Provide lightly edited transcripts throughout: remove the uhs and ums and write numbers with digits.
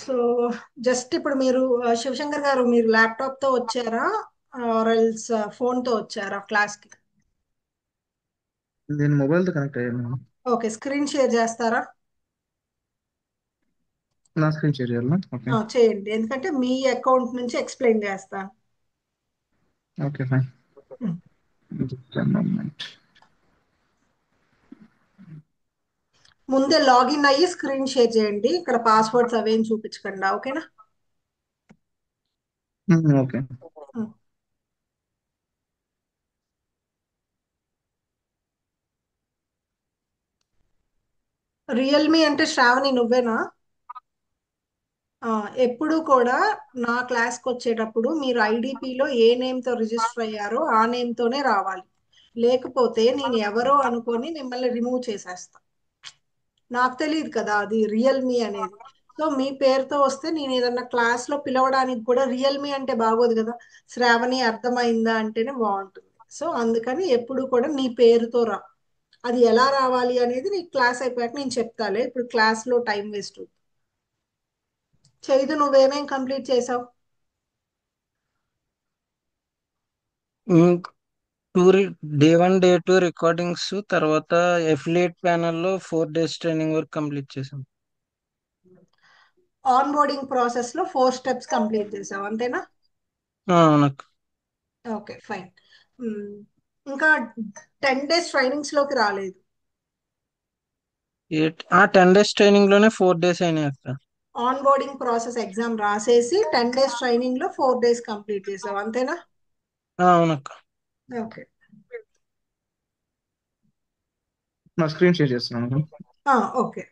So just ఇప్పుడు మీరు శివశంకర్ గారు మీరు ల్యాప్టాప్ తో వచ్చారా ఆర్ఎల్స్ ఫోన్ తో వచ్చారా క్లాస్ కి? నేను మొబైల్తో కనెక్ట్ అయ్యాను. ఓకే, స్క్రీన్ షేర్ చేస్తారా? నా స్క్రీన్ షేర్ చేయాలా? ఓకే. చేయండి, ఎందుకంటే మీ అకౌంట్ నుంచి ఎక్స్ప్లెయిన్ చేస్తాను. Okay fine. ఉమ్. మూమెంట్. ముందే లాగిన్ అయ్యి స్క్రీన్ షేర్ చేయండి, ఇక్కడ పాస్వర్డ్స్ అవేం చూపించకుండా, ఓకేనా? ఓకే. రియల్మీ అంటే శ్రావణి నువ్వేనా? ఆ, ఎప్పుడు కూడా నా క్లాస్కి వచ్చేటప్పుడు మీరు ఐడిపిలో ఏ నేమ్తో రిజిస్టర్ అయ్యారో ఆ నేమ్తోనే రావాలి. లేకపోతే నేను ఎవరో అనుకొని మిమ్మల్ని రిమూవ్ చేసేస్తా. నాకు తెలియదు కదా అది రియల్మీ అనేది. సో మీ పేరుతో వస్తే నేను ఏదన్నా క్లాస్లో పిలవడానికి కూడా రియల్మీ అంటే బాగోదు కదా. శ్రావణి అర్థమైందా అంటేనే బాగుంటుంది. సో అందుకని ఎప్పుడు కూడా నీ పేరుతో రా. అది ఎలా రావాలి అనేది నీకు క్లాస్ అయిపోయాక నేను చెప్తాలే, ఇప్పుడు క్లాస్లో టైం వేస్ట్. చైతు నువ్వేమేం కంప్లీట్ చేసావు? టూ డే 1 డే 2 రికార్డింగ్స్ తర్వాత ఎఫిలియేట్ ప్యానల్లో 4 days ట్రైనింగ్ వర్క్ కంప్లీట్ చేశాం. ఆన్ బోర్డింగ్ ప్రాసెస్ లో 4 స్టెప్స్ కంప్లీట్ చేసావు అంతేనా? అవునక్క. Okay fine. ఇంకా 10 డేస్ ట్రైనింగ్స్ లోకి రాలేదు. 10 days ట్రైనింగ్ లోనే 4 days అయినాయి అక్క. ఆన్ బోర్డింగ్ ప్రాసెస్ ఎగ్జామ్ రాసేసి 10 డేస్ ట్రైనింగ్ లో 4 డేస్ కంప్లీట్ చేసావు అంతేనా? అవునక్క. ఓకే. నా స్క్రీన్ షేర్ చేస్తున్నాను. ఓకే.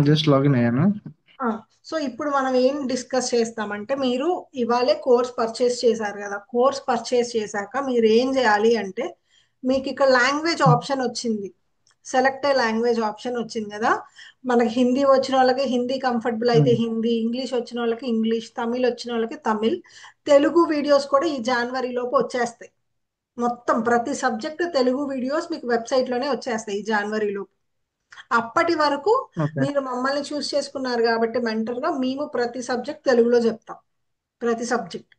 జస్ట్ లాగిన్ అయ్యాను. సో ఇప్పుడు మనం ఏం డిస్కస్ చేస్తామంటే, మీరు ఇవాళే కోర్స్ పర్చేస్ చేశారు కదా, కోర్స్ పర్చేస్ చేశాక మీరు ఏం చేయాలి అంటే, మీకు ఇక్కడ లాంగ్వేజ్ ఆప్షన్ వచ్చింది, సెలెక్ట్ ఏ లాంగ్వేజ్ ఆప్షన్ వచ్చింది కదా. మనకి హిందీ వచ్చిన వాళ్ళకి హిందీ కంఫర్టబుల్ అయితే హిందీ, ఇంగ్లీష్ వచ్చిన వాళ్ళకి ఇంగ్లీష్, తమిళ్ వచ్చిన వాళ్ళకి తమిళ్. తెలుగు వీడియోస్ కూడా ఈ జనవరి లోపు వచ్చేస్తాయి. మొత్తం ప్రతి సబ్జెక్ట్ తెలుగు వీడియోస్ మీకు వెబ్సైట్లోనే వచ్చేస్తాయి ఈ జనవరిలో. అప్పటి వరకు ఓకే. మీరు మమ్మల్ని చూస్ చేసుకున్నారు కాబట్టి మెంటర్గా మేము ప్రతి సబ్జెక్ట్ తెలుగులో చెప్తాం, ప్రతి సబ్జెక్ట్.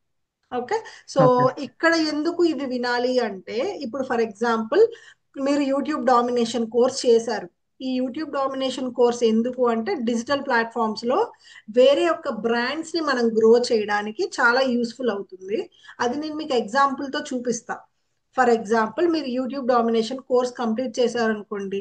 ఓకే. So okay. ఇక్కడ ఎందుకు ఇవి వినాలి అంటే, ఇప్పుడు ఫర్ ఎగ్జాంపుల్ మీరు యూట్యూబ్ డామినేషన్ కోర్స్ చేశారు. ఈ యూట్యూబ్ డామినేషన్ కోర్స్ ఎందుకు అంటే, డిజిటల్ ప్లాట్ఫామ్స్ లో వేరే యొక్క బ్రాండ్స్ ని మనం గ్రో చేయడానికి చాలా యూస్ఫుల్ అవుతుంది. అది నేను మీకు ఎగ్జాంపుల్ తో చూపిస్తా. ఫర్ ఎగ్జాంపుల్ మీరు యూట్యూబ్ డామినేషన్ కోర్స్ కంప్లీట్ చేశారనుకోండి,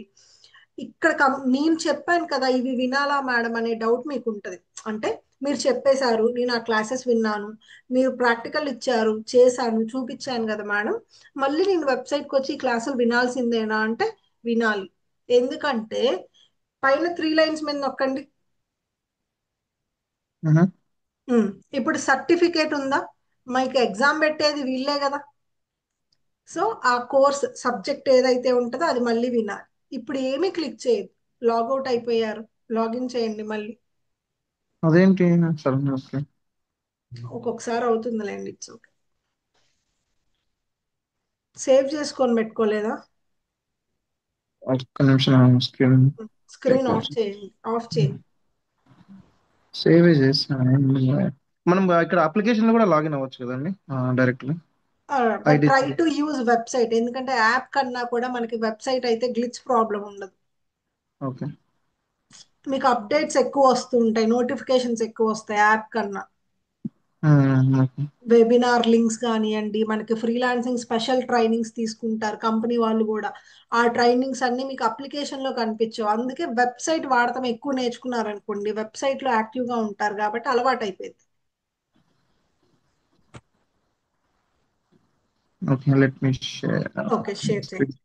ఇక్కడ నేను చెప్పాను కదా ఇవి వినాలా మేడం అనే డౌట్ మీకు ఉంటుంది. అంటే మీరు చెప్పేశారు, నేను ఆ క్లాసెస్ విన్నాను, మీరు ప్రాక్టికల్ ఇచ్చారు, చేశాను, చూపించాను కదా మేడం, మళ్ళీ నేను వెబ్సైట్కి వచ్చి ఈ క్లాసులు వినాల్సిందేనా అంటే వినాలి. ఎందుకంటే పైన 3 లైన్స్ మీద నొక్కండి. ఉమ్, ఇప్పుడు సర్టిఫికేట్ ఉందా? మీకు ఎగ్జామ్ పెట్టేది వీళ్ళే కదా. సో ఆ కోర్స్ సబ్జెక్ట్ ఏదైతే ఉంటుందో అది మళ్ళీ వినాలి. ఇప్పుడు ఏమీ క్లిక్ చేయదు, లాగౌట్ అయిపోయారు, లాగిన్ చేయండి మళ్ళీ. అదేంటి? సరే. ఓకే. ఒక్కొక్కసారి అవుతుందిలేండి, ఇట్స్ ఓకే. సేవ్ చేసుకొని పెట్టుకోలేదా? ఒక్క నిమిషం స్క్రీన్ స్క్రీన్ ఆఫ్ చేయండి, ఆఫ్ చేయండి. సేవ్ చేసిన. మనం ఇక్కడ అప్లికేషన్ లో కూడా లాగిన్ అవ్వచ్చు కదండి, directly ID. Try to use website, ఎందుకంటే యాప్ కన్నా కూడా మనకి వెబ్సైట్ అయితే గ్లిచ్ ప్రాబ్లం ఉండదు. ఓకే. మీకు అప్డేట్స్ ఎక్కువ వస్తుంటాయి, నోటిఫికేషన్స్ ఎక్కువ వస్తాయి యాప్ కన్నా. ఓకే. వెబినార్ లింక్స్ కానివ్వండి, మనకి ఫ్రీలాన్సింగ్ స్పెషల్ ట్రైనింగ్స్ తీసుకుంటారు కంపెనీ వాళ్ళు కూడా, ఆ ట్రైనింగ్స్ అన్ని మీకు అప్లికేషన్ లో కనిపించవు. అందుకే వెబ్సైట్ వాడటం ఎక్కువ నేర్చుకున్నారనుకోండి, వెబ్సైట్ లో యాక్టివ్ గా ఉంటారు కాబట్టి అలవాటు అయిపోయింది. Okay. Let me share okay, share చేయండి. స్క్రీన్.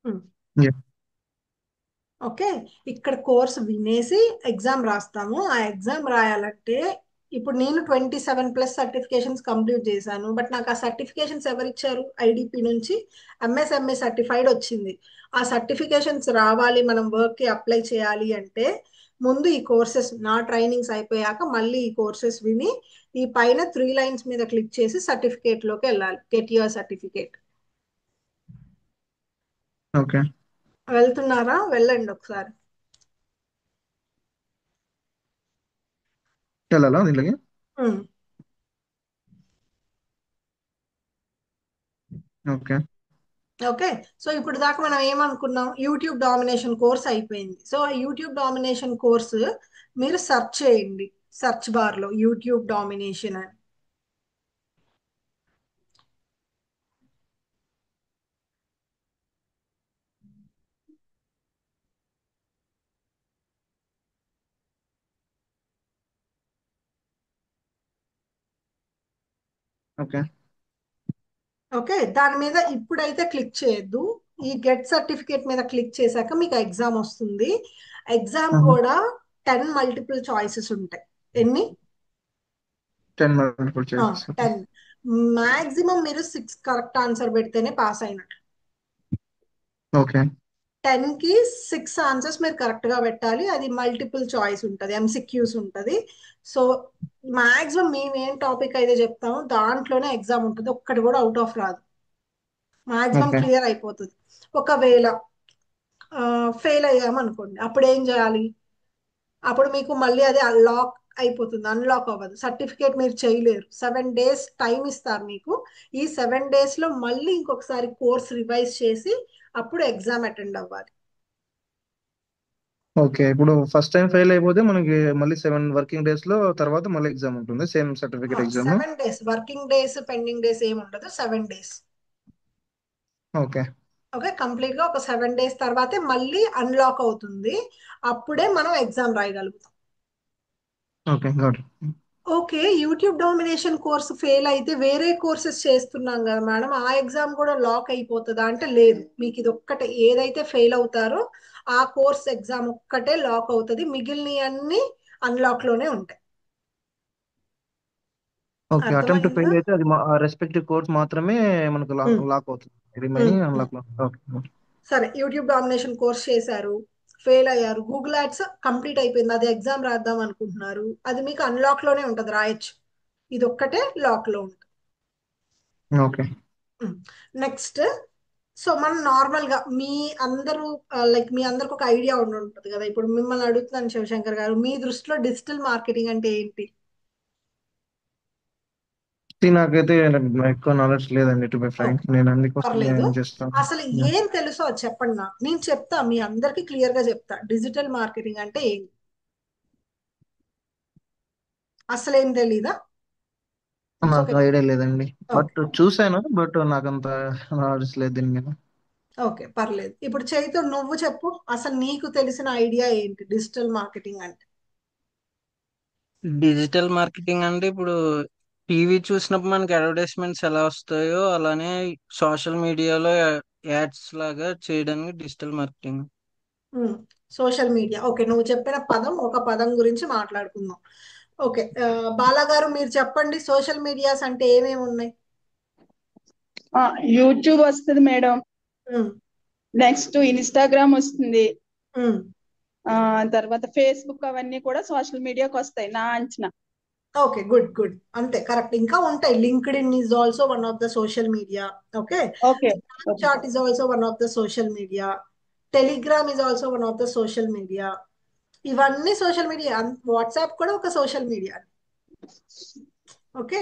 ఉమ్. ఓకే. ఇక్కడ కోర్స్ వినేసి ఎగ్జామ్ రాస్తాము. ఆ ఎగ్జామ్ రాయాలంటే ఇప్పుడు నేను 27+ సర్టిఫికేషన్స్ కంప్లీట్ చేశాను. బట్ నాకు ఆ సర్టిఫికేషన్స్ ఎవరిచ్చారు? ఐడిపి నుంచి ఎంఎస్ఎంఏ సర్టిఫైడ్ వచ్చింది. ఆ సర్టిఫికేషన్స్ రావాలి, మనం వర్క్కి అప్లై చేయాలి అంటే ముందు ఈ కోర్సెస్, నా ట్రైనింగ్స్ అయిపోయాక మళ్ళీ ఈ కోర్సెస్ విని ఈ పైన 3 లైన్స్ మీద క్లిక్ చేసి సర్టిఫికేట్లోకి వెళ్ళాలి. Get your certificate. ఓకే. వెళ్తున్నారా? వెళ్ళండి ఒకసారి. వెళ్ళాలా దీనికి? ఉమ్. ఓకే. ఓకే. సో ఇప్పుడు దాకా మనం ఏమనుకున్నాం? యూట్యూబ్ డామినేషన్ కోర్స్ అయిపోయింది. సో ఆ యూట్యూబ్ డామినేషన్ కోర్సు మీరు సెర్చ్ చేయండి, సెర్చ్ బార్లో యూట్యూబ్ డామినేషన్ అని. ఓకే. ఓకే, దాని మీద ఇప్పుడైతే క్లిక్ చేయొద్దు. ఈ గెట్ సర్టిఫికేట్ మీద క్లిక్ చేశాక మీకు ఎగ్జామ్ వస్తుంది. ఎగ్జామ్ కూడా 10 మల్టిపుల్ చాయిసెస్ ఉంటాయి. ఎన్ని? 10 మల్టిపుల్ చాయిసెస్. 10. మాక్సిమం మీరు 6 కరెక్ట్ ఆన్సర్ పెడితేనే పాస్ అయినట్టు. ఓకే. 10కి 6 ఆన్సర్స్ మీరు కరెక్ట్గా పెట్టాలి. అది మల్టిపుల్ చాయిస్ ఉంటుంది, ఎంసిక్యూస్ ఉంటుంది. సో మాక్సిమం మేము ఏం టాపిక్ అయితే చెప్తామో దాంట్లోనే ఎగ్జామ్ ఉంటుంది. ఒక్కటి కూడా అవుట్ ఆఫ్ రాదు. Maximum okay. క్లియర్ అయిపోతుంది. ఒకవేళ ఫెయిల్ అయ్యామనుకోండి, అప్పుడు ఏం చేయాలి? అప్పుడు మీకు మళ్ళీ అది లాక్ అయిపోతుంది, అన్లాక్ అవ్వదు. సర్టిఫికేట్ మీరు చేయలేరు. 7 days టైం ఇస్తారు మీకు. ఈ 7 daysలో మళ్ళీ ఇంకొకసారి కోర్స్ రివైజ్ చేసి అప్పుడు ఎగ్జామ్ అటెండ్ అవ్వాలి. ఓకే. ఇప్పుడు ఫస్ట్ టైం ఫెయిల్ అయిపోతే మనకి మళ్ళీ 7 వర్కింగ్ డేస్ లో తర్వాత మళ్ళీ ఎగ్జామ్ ఉంటుంది, same certificate exam. 7 days, working days pending days ఏమి ఉండదు. 7 days. ఓకే. ఓకే, కంప్లీట్ గా ఒక 7 days తర్వాతే మళ్ళీ అన్లాక్ అవుతుంది. అప్పుడే మనం ఎగ్జామ్ రాయగలుగుతాం. Okay. Got. Okay, YouTube domination course fail అయితే వేరే కోర్సెస్ చేస్తున్నాం కదా మేడం, ఆ ఎగ్జామ్ కూడా లాక్ అయిపోతుందా అంటే లేదు. మీకు ఇది ఒక్కటే, ఏదైతే ఫెయిల్ అవుతారో ఆ కోర్స్ ఎగ్జామ్ ఒక్కటే లాక్ అవుతుంది. మిగిలిన అన్ని అన్లాక్ లోనే ఉంటాయి. ఓకే. అటెంప్ట్ అర్థమైందా? ఫెయిల్ అయితే అది రెస్పెక్టివ్ కోర్స్ మాత్రమే మనకు ఉమ్, లాక్ అవుతుంది, ఉమ్, రిమైనింగ్ ఉమ్. అన్లాక్ లో. ఓకే. సరే, యూట్యూబ్ డామినేషన్ కోర్స్ చేశారు, ఫెయిల్ అయ్యారు. గూగుల్ యాడ్స్ కంప్లీట్ అయిపోయింది, అది ఎగ్జామ్ రాద్దాం అనుకుంటున్నారు. అది మీకు అన్లాక్ లోనే ఉంటుంది, రాయొచ్చు. ఇది ఒక్కటే లాక్ లో ఉంటుంది. ఓకే. నెక్స్ట్, సో మనం నార్మల్ గా మీ అందరూ లైక్ మీ అందరికి ఒక ఐడియా ఉండి ఉంటుంది కదా. ఇప్పుడు మిమ్మల్ని అడుగుతున్నాను శివశంకర్ గారు, మీ దృష్టిలో డిజిటల్ మార్కెటింగ్ అంటే ఏంటి? నాకైతే ఎక్కువ నాలెడ్జ్ లేదండి, టు బి ఫ్రాంక్. ఓకే, నేను అందుకోసం పర్లేదు. నేను చేస్తాను. అసలు ఏం తెలుసో అది చెప్పండి నాకు, నేను చెప్తా, మీ అందరికి క్లియర్ గా చెప్తా. డిజిటల్ మార్కెటింగ్ అంటే ఏంటి? అసలు ఏం తెలీదా? ఇట్స్ నాకు ఓకే. ఐడియా లేదండి, బట్ ఓకే, చూసాను, బట్ నాకంత నాలెడ్జ్ లేదు దీని మీద. ఓకే, పర్లేదు. ఇప్పుడు చైతు, నువ్వు చెప్పు, అసలు నీకు తెలిసిన ఐడియా ఏంటి డిజిటల్ మార్కెటింగ్ అంటే? డిజిటల్ మార్కెటింగ్ అంటే ఇప్పుడు టీవీ చూసినప్పుడు మనకి అడ్వర్టైజ్మెంట్స్ ఎలా వస్తాయో అలానే సోషల్ మీడియాలో యాడ్స్ లాగా చేయడానికి digital marketing. Social media. Okay, నువ్వు చెప్పిన పదం, ఒక పదం గురించి మాట్లాడుకుందాం. ఓకే, బాలా గారు మీరు చెప్పండి, సోషల్ మీడియాస్ అంటే ఏమేమి ఉన్నాయి? యూట్యూబ్ వస్తుంది మేడం, ఉమ్, నెక్స్ట్ ఇన్స్టాగ్రామ్ వస్తుంది, ఉమ్. తర్వాత ఫేస్బుక్, అవన్నీ కూడా సోషల్ మీడియాకి వస్తాయి నా అంచనా. ఓకే, గుడ్ గుడ్, అంతే కరెక్ట్. ఇంకా ఉంటాయి, LinkedIn is also one of the social media. Okay, okay. Chat is also one of the social media. Telegram is also one of the social media. ఇవన్నీ social media. WhatsApp కూడా ఒక social media. Okay,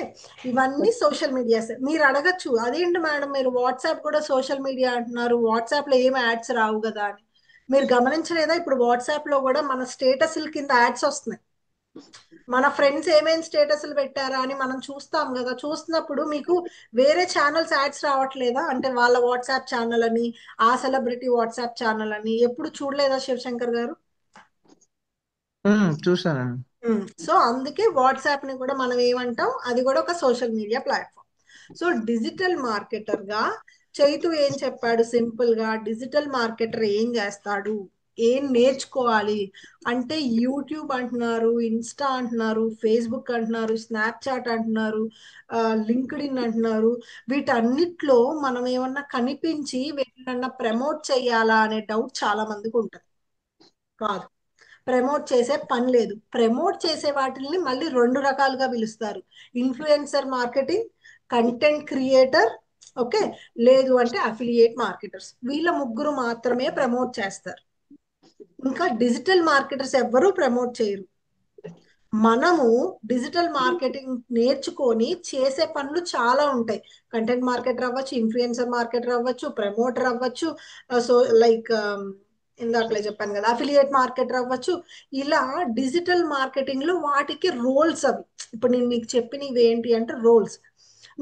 ఇవన్నీ social medias. మీరు అడగచ్చు, అదేంటి madam మీరు WhatsApp కూడా social media అంటున్నారు, వాట్సాప్ లో ఏం యాడ్స్ రావు కదా అని. మీరు గమనించలేదా? ఇప్పుడు వాట్సాప్ లో కూడా మన స్టేటస్ల కింద యాడ్స్ వస్తున్నాయి. మన ఫ్రెండ్స్ ఏమేం స్టేటస్లు పెట్టారా అని మనం చూస్తాం కదా. చూస్తున్నప్పుడు మీకు వేరే ఛానల్స్ యాడ్స్ రావట్లేదా? అంటే వాళ్ళ వాట్సాప్ ఛానల్ అని, ఆ సెలబ్రిటీ వాట్సాప్ ఛానల్ అని ఎప్పుడు చూడలేదా శివశంకర్ గారు? చూసానండి. సో అందుకే వాట్సాప్ ని కూడా మనం ఏమంటాం, అది కూడా ఒక social media platform. So digital marketer గా చైతు ఏం చెప్పాడు? సింపుల్ గా డిజిటల్ మార్కెటర్ ఏం చేస్తాడు? ఏం నేర్చుకోవాలి అంటే యూట్యూబ్ అంటున్నారు, ఇన్స్టా అంటున్నారు, ఫేస్బుక్ అంటున్నారు, స్నాప్చాట్ అంటున్నారు, లింక్డ్ఇన్ అంటున్నారు. వీటన్నిటిలో మనం ఏమన్నా కనిపించి వీటినన్నా ప్రమోట్ చేయాలా అనే డౌట్ చాలా మందికి ఉంటుంది. కాదు, ప్రమోట్ చేసే పని లేదు. ప్రమోట్ చేసే వాటిని మళ్ళీ రెండు రకాలుగా పిలుస్తారు: influencer marketing, content creator, okay, లేదు అంటే అఫిలియేట్ మార్కెటర్స్. వీళ్ళ ముగ్గురు మాత్రమే ప్రమోట్ చేస్తారు. ఇంకా డిజిటల్ మార్కెటర్స్ ఎవ్వరూ ప్రమోట్ చేయరు. మనము డిజిటల్ మార్కెటింగ్ నేర్చుకొని చేసే పనులు చాలా ఉంటాయి. కంటెంట్ మార్కెటర్ అవ్వచ్చు, ఇన్ఫ్లుయెన్సర్ మార్కెటర్ అవ్వచ్చు, ప్రమోటర్ అవ్వచ్చు, సో లైక్ ఇందాకలే చెప్పాను కదా, అఫిలియేట్ మార్కెటర్ అవ్వచ్చు. ఇలా డిజిటల్ మార్కెటింగ్ లో వాటికి రోల్స్ అవి. ఇప్పుడు నేను మీకు చెప్పినవి ఏంటి అంటే రోల్స్.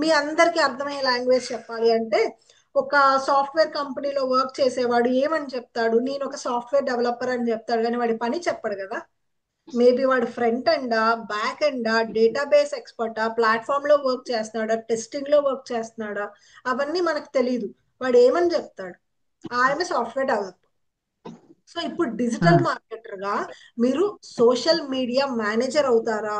మీ అందరికీ అర్థమయ్యే లాంగ్వేజ్ చెప్పాలి అంటే, ఒక సాఫ్ట్వేర్ కంపెనీలో వర్క్ చేసేవాడు ఏమని చెప్తాడు? నేను ఒక సాఫ్ట్వేర్ డెవలపర్ అని చెప్తాడు, కానీ వాడి పని చెప్పడు కదా. మేబీ వాడు ఫ్రంట్ ఎండా, బ్యాక్ ఎండా, డేటాబేస్ ఎక్స్పర్టా, ప్లాట్ఫామ్ లో వర్క్ చేస్తున్నాడా, టెస్టింగ్ లో వర్క్ చేస్తున్నాడా, అవన్నీ మనకు తెలియదు. వాడు ఏమని చెప్తాడు? ఆయన సాఫ్ట్వేర్ డెవలపర్. సో ఇప్పుడు డిజిటల్ మార్కెటర్ గా మీరు సోషల్ మీడియా మేనేజర్ అవుతారా,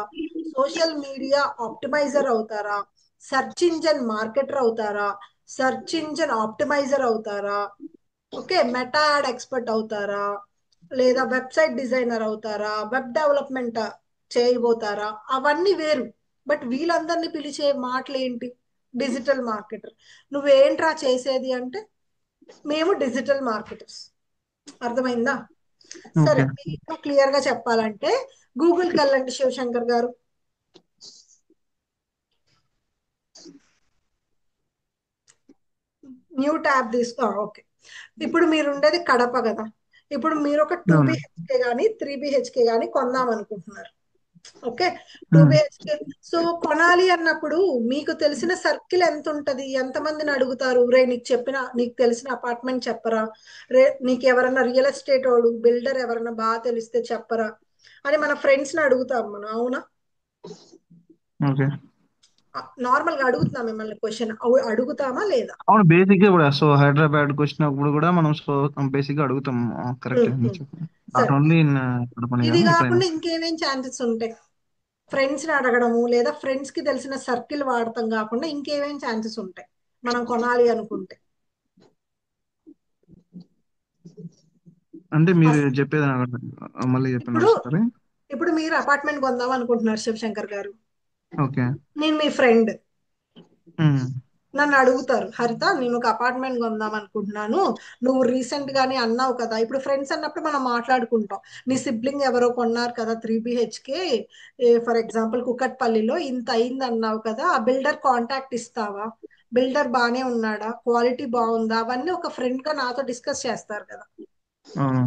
సోషల్ మీడియా ఆప్టిమైజర్ అవుతారా, సెర్చ్ ఇంజన్ మార్కెటర్ అవుతారా, సెర్చ్ ఇంజన్ ఆప్టిమైజర్ అవుతారా, ఓకే, మెటా యాడ్ ఎక్స్పర్ట్ అవుతారా, లేదా వెబ్సైట్ డిజైనర్ అవుతారా, వెబ్ డెవలప్మెంట్ చేయబోతారా, అవన్నీ వేరు. బట్ వీళ్ళందరినీ పిలిచే మాటలు ఏంటి? Digital marketer. నువ్వేంట్రా చేసేది అంటే, మేము డిజిటల్ మార్కెటర్స్. అర్థమైందా? సరే, ఓకే. మీకు క్లియర్ గా చెప్పాలంటే గూగుల్కి వెళ్ళండి శివశంకర్ గారు. న్యూ ట్యాబ్ తీసుకో. ఓకే, ఇప్పుడు మీరు ఉండేది కడప కదా. ఇప్పుడు మీరు ఒక టూ అవును. బిహెచ్కే కానీ 3 బిహెచ్కే కానీ కొందాం అనుకుంటున్నారు. ఓకే, 2 ఉమ్. బిహెచ్కే. సో కొనాలి అన్నప్పుడు మీకు తెలిసిన సర్కిల్ ఎంత ఉంటది? ఎంతమందిని అడుగుతారు? రే నీకు తెలిసిన అపార్ట్మెంట్ చెప్పరా? రే నీకు ఎవరన్నా రియల్ ఎస్టేట్ వాడు, బిల్డర్ ఎవరన్నా బాగా తెలిస్తే చెప్పరా అని మన ఫ్రెండ్స్ ని అడుగుతాం మనం, అవునా? ఓకే. నార్మల్ గా అడుగుతున్నాం మిమ్మల్ని క్వశ్చన్, అడుగుతామా లేదా? అవును, బేసిక్ గా కూడా సో హైదరాబాద్కి వచ్చినప్పుడు కూడా మనం సో బేసిక్ గా అడుగుతాం. కరెక్ట్. Um, um. నాట్ సరే, ఓన్లీ ఇన్ పని ఇది కానీ ఎక్కడైనా. కాకుండా ఇంకేమేం ఛాన్సెస్ ఉంటాయి? ఫ్రెండ్స్ ని అడగడము, లేదా ఫ్రెండ్స్ కి తెలిసిన సర్కిల్ వాడటం కాకుండా ఇంకేమేం ఛాన్సెస్ ఉంటాయి మనం కొనాలి అనుకుంటే? అంటే మీరు ఫస్ట్, చెప్పేది నాకు మళ్ళీ చెప్పండి ఇప్పుడు ఒకసారి. ఇప్పుడు మీరు అపార్ట్మెంట్ కొందాం అనుకుంటున్నారు శివశంకర్ గారు. ఓకే. నేను మీ ఫ్రెండ్. ఉమ్. నన్ను అడుగుతారు, హరిత నేను ఒక అపార్ట్మెంట్ కొందాం అనుకుంటున్నాను, నువ్వు రీసెంట్ గానే అన్నావు కదా. ఇప్పుడు ఫ్రెండ్స్ అన్నప్పుడు మనం మాట్లాడుకుంటాం, నీ సిబ్లింగ్ ఎవరో కొన్నారు కదా 3 బిహెచ్కే, ఫర్ ఎగ్జాంపుల్ కుకట్పల్లిలో ఇంత అయింది అన్నావు కదా, ఆ బిల్డర్ కాంటాక్ట్ ఇస్తావా? బిల్డర్ బానే ఉన్నాడా, క్వాలిటీ బాగుందా, అవన్నీ ఒక ఫ్రెండ్ గా నాతో డిస్కస్ చేస్తారు కదా. అవును.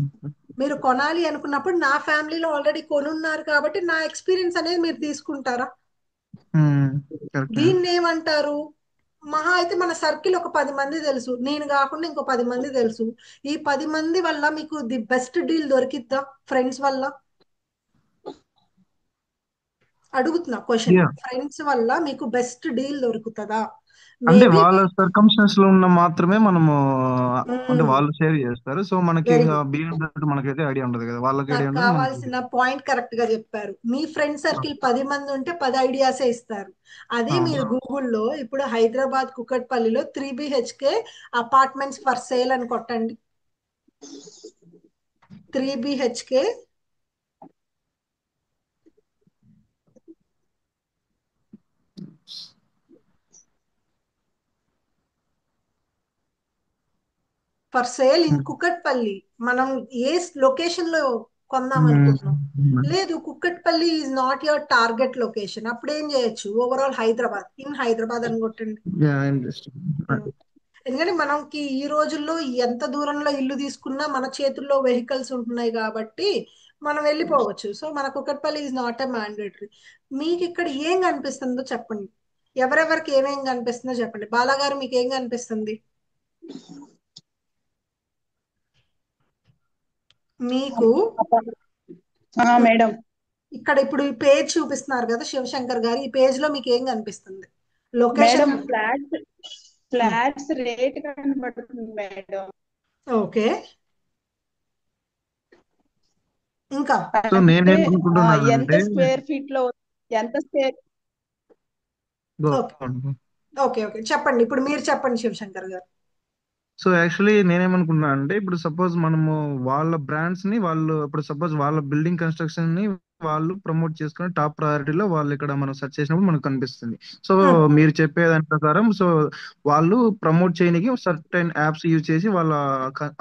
మీరు కొనాలి అనుకున్నప్పుడు నా ఫ్యామిలీలో ఆల్రెడీ కొనున్నారు కాబట్టి నా ఎక్స్పీరియన్స్ అనేది మీరు తీసుకుంటారా? కరెక్ట్. దీన్ని ఏమంటారు? మహా అయితే మన సర్కిల్ ఒక 10 మంది తెలుసు, నేను కాకుండా ఇంకో 10 మంది తెలుసు. ఈ 10 మంది వల్ల మీకు ది బెస్ట్ డీల్ దొరికిద్దా? ఫ్రెండ్స్ వల్ల అడుగుతున్నా క్వశ్చన్, యా, ఫ్రెండ్స్ వల్ల మీకు బెస్ట్ డీల్ దొరుకుతుందా? అంటే మేబీ వాళ్ళ సర్కమ్స్టెన్స్ లో ఉన్న మాత్రమే మనము, అంటే వాళ్ళు సేవ్ చేస్తారు. సో మనకి వెరీ ఇంకా గుడ్. బియాండ్ దట్ మనకైతే ఐడియా ఉండదు కదా, వాళ్ళకి నాకు ఐడియా ఉండదు మనకి. కావాల్సిన పాయింట్ కరెక్ట్ గా చెప్పారు. మీ ఫ్రెండ్ సర్కిల్ 10 మంది ఉంటే 10 ఐడియాసే ఇస్తారు. అదే అవును. మీరు గూగుల్లో ఇప్పుడు హైదరాబాద్ కుకట్పల్లిలో 3 బిహెచ్కే అపార్ట్మెంట్స్ ఫర్ సేల్ అని కొట్టండి. 3 BHK for sale in Kukatpally. మనం ఏ లొకేషన్ లో కొందాం అనుకుంటున్నాం? లేదు, Kukatpally is not your target location. అప్పుడు ఏం చేయొచ్చు? ఓవరాల్ హైదరాబాద్, ఇన్ హైదరాబాద్ అని కొట్టండి. Yeah, interesting. ఎందుకంటే మనకి ఈ రోజుల్లో ఎంత దూరంలో ఇల్లు తీసుకున్నా మన చేతుల్లో వెహికల్స్ ఉంటున్నాయి కాబట్టి మనం వెళ్ళిపోవచ్చు. సో మన Kukatpally is not a mandatory. మీకు ఇక్కడ ఏం కనిపిస్తుందో చెప్పండి, ఎవరెవరికి ఏమేం కనిపిస్తుందో చెప్పండి. బాలాగారు మీకు ఏం కనిపిస్తుంది? మీకు మేడం. ఇక్కడ ఇప్పుడు ఈ పేజ్ చూపిస్తున్నారు కదా శివశంకర్ గారు, ఈ పేజ్ లో మీకు ఏం కనిపిస్తుంది? Madam location. ఫ్లాట్స్ రేట్ కనబడుతుంది మేడం. ఓకే, ఇంకా సో అంటే ఎంత నేనేమనుకుంటున్నానంటే స్క్వేర్ ఫీట్ లో, ఎంత స్క్వేర్ ఓకే ఓకే ఓకే చెప్పండి, ఇప్పుడు మీరు చెప్పండి శివశంకర్ గారు. సో యాక్చువల్లీ నేనేమనుకున్నా అంటే ఇప్పుడు సపోజ్ మనము వాళ్ళ బ్రాండ్స్ ని వాళ్ళు ఇప్పుడు సపోజ్ వాళ్ళ బిల్డింగ్ కన్స్ట్రక్షన్ ని వాళ్ళు ప్రమోట్ చేసుకుని టాప్ ప్రయారిటీలో వాళ్ళు ఇక్కడ మనం సెర్చ్ చేసినప్పుడు మనకు కనిపిస్తుంది. సో మీరు చెప్పే దాని ప్రకారం సో వాళ్ళు ప్రమోట్ చేయడానికి సర్టెన్ యాప్స్ యూజ్ చేసి వాళ్ళ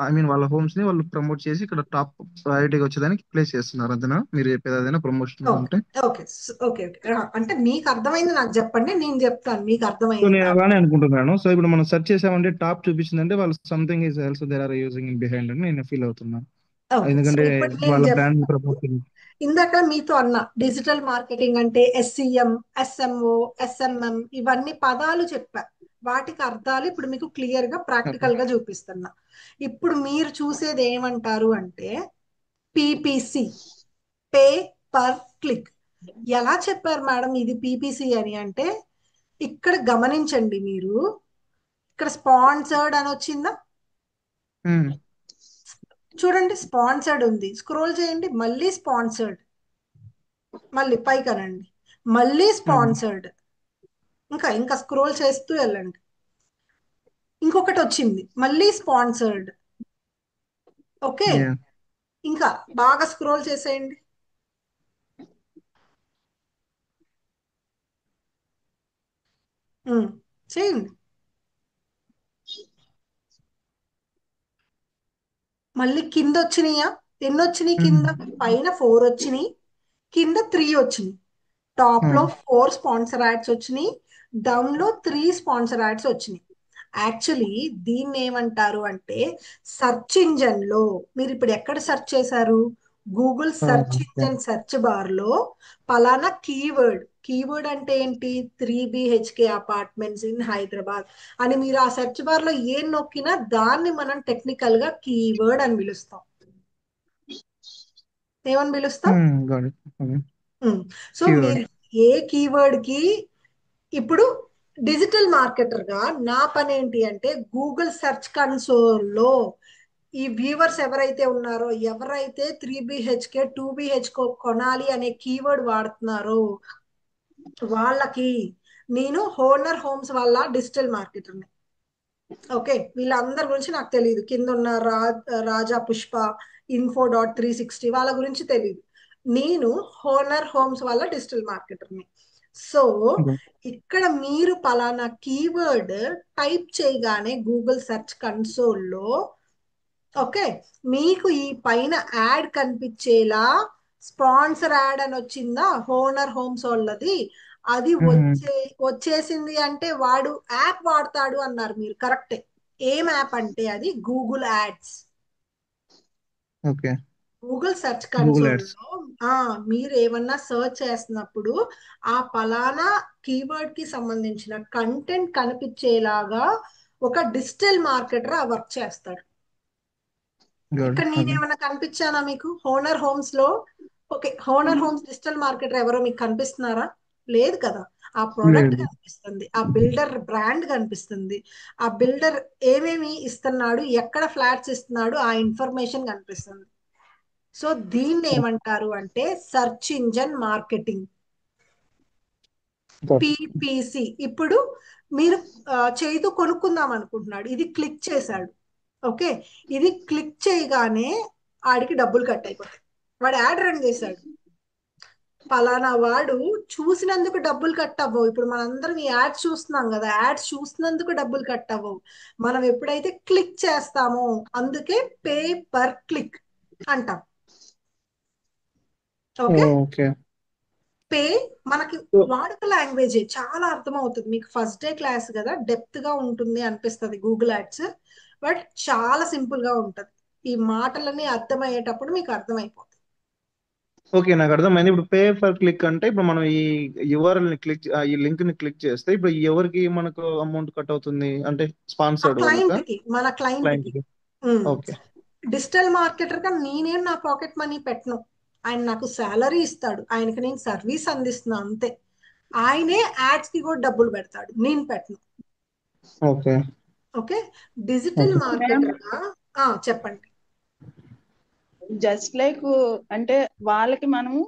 ఐ మీన్ వాళ్ళ హోమ్స్ ని వాళ్ళు ప్రమోట్ చేసి ఇక్కడ టాప్ ప్రయారిటీగా వచ్చేదానికి ప్లేస్ చేస్తున్నారు. అంతేనా మీరు చెప్పేది? అదేనా ప్రమోషన్ ఓకే అంటే? ఓకే ఓకే ఓకే అంటే మీకు అర్థమైంది నాకు చెప్పండి, నేను చెప్తాను మీకు సో నేను అర్థమైందా. అలానే అనుకుంటున్నాను. సో ఇప్పుడు మనం సెర్చ్ చేసామంటే టాప్ చూపించిందంటే వాళ్ళు something is also there are using in behind అని నేను ఫీల్ అవుతున్నాను. ఓకే సో ఎందుకంటే ఇప్పుడు నేను వాళ్ళ బ్రాండ్ చెప్తాను. ప్రమోట్. ఇందాక మీతో అన్న డిజిటల్ మార్కెటింగ్ అంటే ఎస్సిఎం, ఎస్ఎంఓ, ఎస్ఎంఎం ఇవన్నీ పదాలు చెప్పా, వాటికి అర్థాలు ఇప్పుడు మీకు క్లియర్ గా ప్రాక్టికల్ గా చూపిస్తున్నా. ఇప్పుడు మీరు చూసేది ఏమంటారు అంటే పిపిసి, పే పర్ క్లిక్. ఎలా చెప్పారు మేడం ఇది పిపిసి అని అంటే, ఇక్కడ గమనించండి మీరు, ఇక్కడ స్పాన్సర్డ్ అని వచ్చిందా, చూడండి స్పాన్సర్డ్ ఉంది, స్క్రోల్ చేయండి మళ్ళీ స్పాన్సర్డ్, మళ్ళీ పైకి అనండి మళ్ళీ స్పాన్సర్డ్, ఇంకా ఇంకా స్క్రోల్ చేస్తూ వెళ్ళండి, ఇంకొకటి వచ్చింది మళ్ళీ స్పాన్సర్డ్. ఓకే, ఇంకా బాగా స్క్రోల్ చేసేయండి, చేయండి, మళ్ళీ కింద వచ్చినాయా, ఎన్ని వచ్చినాయి కింద, పైన 4 వచ్చినాయి, కింద 3 వచ్చినాయి. టాప్ లో 4 స్పాన్సర్ యాడ్స్ వచ్చినాయి, డౌన్ లో 3 స్పాన్సర్ యాడ్స్ వచ్చినాయి. యాక్చువల్లీ దీన్ని ఏమంటారు అంటే సెర్చ్ ఇంజన్ లో మీరు ఇప్పుడు ఎక్కడ సెర్చ్ చేశారు, Google search engine search bar లో పలానా కీవర్డ్, కీవర్డ్ అంటే ఏంటి 3 BHK అపార్ట్మెంట్స్ ఇన్ హైదరాబాద్ అని మీరు ఆ సెర్చ్ బార్ లో ఏం నొక్కినా దాన్ని మనం టెక్నికల్ గా కీవర్డ్ అని పిలుస్తాం. ఏమని పిలుస్తాం? సో మీరు ఏ కీవర్డ్ కి, ఇప్పుడు డిజిటల్ మార్కెటర్ గా నా పని ఏంటి అంటే గూగుల్ సెర్చ్ కన్సోల్ లో ఈ వ్యూవర్స్ ఎవరైతే ఉన్నారో, ఎవరైతే 3 BHK 2 BHK కొనాలి అనే కీవర్డ్ వాడుతున్నారో వాళ్ళకి నేను హోనర్ హోమ్స్ వల్ల డిజిటల్ మార్కెటర్ని. ఓకే, వీళ్ళందరి గురించి నాకు తెలియదు, కింద ఉన్న రాజా పుష్ప, info.360 వాళ్ళ గురించి తెలియదు, నేను హోనర్ హోమ్స్ వల్ల డిజిటల్ మార్కెటర్ని. సో ఇక్కడ మీరు పలానా కీవర్డ్ టైప్ చేయగానే గూగుల్ సెర్చ్ కన్సోల్లో ఓకే మీకు ఈ పైన యాడ్ కనిపించేలా స్పాన్సర్ యాడ్ అని వచ్చిందా హోనర్ హోమ్స్ వాళ్ళది, అది వచ్చేసింది అంటే వాడు యాప్ వాడతాడు అన్నారు మీరు, కరెక్టే. ఏం యాప్ అంటే అది Google ads. Okay, Google search Google console ads. లో మీరు ఏమన్నా సర్చ్ చేస్తున్నప్పుడు ఆ పలానా కీవర్డ్ కి సంబంధించిన కంటెంట్ కనిపించేలాగా ఒక డిజిటల్ మార్కెటర్ ఆ వర్క్ చేస్తాడు. ఇక్కడ నేనేమన్నా కనిపించానా మీకు హోనర్ హోమ్స్ లో? Okay, Honor homes digital marketer ఎవరో మీకు కనిపిస్తున్నారా? లేదు కదా. ఆ ప్రోడక్ట్ కనిపిస్తుంది, ఆ బిల్డర్ బ్రాండ్ కనిపిస్తుంది, ఆ బిల్డర్ ఏమేమి ఇస్తున్నాడు, ఎక్కడ ఫ్లాట్స్ ఇస్తున్నాడు, ఆ ఇన్ఫర్మేషన్ కనిపిస్తుంది. సో దీన్ని ఏమంటారు అంటే సెర్చ్ ఇంజన్ మార్కెటింగ్, పిపిసి. ఇప్పుడు మీరు చేయితో కొనుక్కుందాం అనుకుంటున్నాడు, ఇది క్లిక్ చేశాడు, ఓకే ఇది క్లిక్ చేయగానే ఆడికి డబ్బులు కట్ అయిపోతాయి. వాడు యాడ్ రన్ చేశాడు, పలానా వాడు చూసినందుకు డబ్బులు కట్ అవ్వవు. ఇప్పుడు మనందరం ఈ యాడ్స్ చూస్తున్నాం కదా, యాడ్స్ చూసినందుకు డబ్బులు కట్ అవ్వవు, మనం ఎప్పుడైతే క్లిక్ చేస్తామో అందుకే పే పర్ క్లిక్ అంటాం. ఓకే, పే మనకి వాడుక లాంగ్వేజ్ చాలా అర్థమవుతుంది మీకు, ఫస్ట్ డే క్లాస్ కదా, డెప్త్ గా ఉంటుంది అనిపిస్తుంది గూగుల్ యాడ్స్, బట్ చాలా సింపుల్ గా ఉంటది. ఈ మాటలన్నీ అర్థమయ్యేటప్పుడు మీకు అర్థమైపోతుంది. ఓకే, నాకు అర్థమైంది. ఇప్పుడు పే ఫర్ క్లిక్ అంటే ఇప్పుడు మనం ఈ యూఆర్ఎల్ ని క్లిక్, ఈ లింక్ ని క్లిక్ చేస్తే ఇప్పుడు ఎవరికి మనకు అమౌంట్ కట్ అవుతుంది అంటే స్పాన్సర్డ్ వాళ్ళకా? క్లయింట్ కి, మన క్లయింట్ క్లయింట్ కి. కి. ఓకే, డిజిటల్ మార్కెటర్ గా నేనేం నా పాకెట్ మనీ పెట్టను, ఆయన నాకు శాలరీ ఇస్తాడు, ఆయనకి నేను సర్వీస్ అందిస్తున్నా అంతే. ఆయనే యాడ్స్ కి కూడా డబ్బులు పెడతాడు, నేను పెట్టను. Okay, okay, digital okay. Marketer గా చెప్పండి. జస్ట్ లైక్ అంటే వాళ్ళకి మనము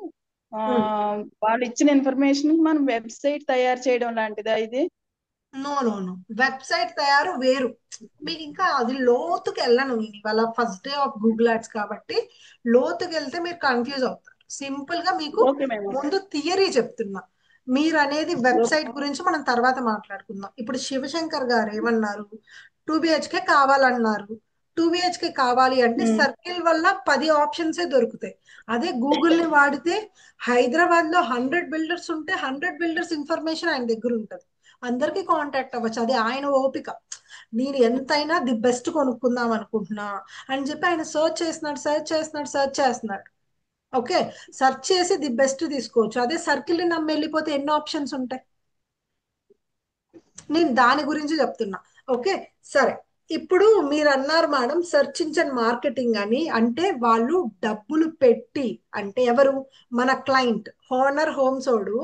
ఉమ్. వాళ్ళు ఇచ్చిన ఇన్ఫర్మేషన్ మనం వెబ్సైట్ తయారు చేయడం లాంటిదా ఇది? నో నో నో, వెబ్సైట్ తయారు వేరు. మీకు ఇంకా అది లోతుకి వెళ్ళను నేను ఇవాళ first day of Google ads కాబట్టి. లోతుకి వెళ్తే మీరు కన్ఫ్యూజ్ అవుతారు. సింపుల్ గా మీకు ఓకే మేడం. ముందు థియరీ చెప్తున్నా. మీరు అనేది ఓకే. వెబ్సైట్ గురించి మనం తర్వాత మాట్లాడుకుందాం. ఇప్పుడు శివశంకర్ గారు ఏమన్నారు, 2 BHK కావాలన్నారు. 2 BHK కావాలి అంటే ఉమ్. సర్కిల్ వల్ల 10 ఆప్షన్సే దొరుకుతాయి. అదే గూగుల్ ని వాడితే హైదరాబాద్ లో 100 బిల్డర్స్ ఉంటే 100 బిల్డర్స్ ఇన్ఫర్మేషన్ ఆయన దగ్గర ఉంటుంది. అందరికీ కాంటాక్ట్ అవ్వచ్చు. అది ఆయన ఓపిక. నేను ఎంతైనా ది బెస్ట్ కొనుక్కుందాం అనుకుంటున్నా అని చెప్పి ఆయన సర్చ్ చేస్తున్నాడు, సర్చ్ చేస్తున్నాడు, సర్చ్ చేస్తున్నాడు. ఓకే, సర్చ్ చేసి ది బెస్ట్ తీసుకోవచ్చు. అదే సర్కిల్ ని నమ్మి వెళ్ళిపోతే ఎన్ని ఆప్షన్స్ ఉంటాయి. నేను దాని గురించి చెప్తున్నా. ఓకే, సరే. ఇప్పుడు మీరు అన్నారు మేడం సెర్చ్ ఇంజన్ మార్కెటింగ్ అని. అంటే వాళ్ళు డబ్బులు పెట్టి, అంటే ఎవరు, మన క్లయింట్ హోనర్ హోమ్స్ ఓడు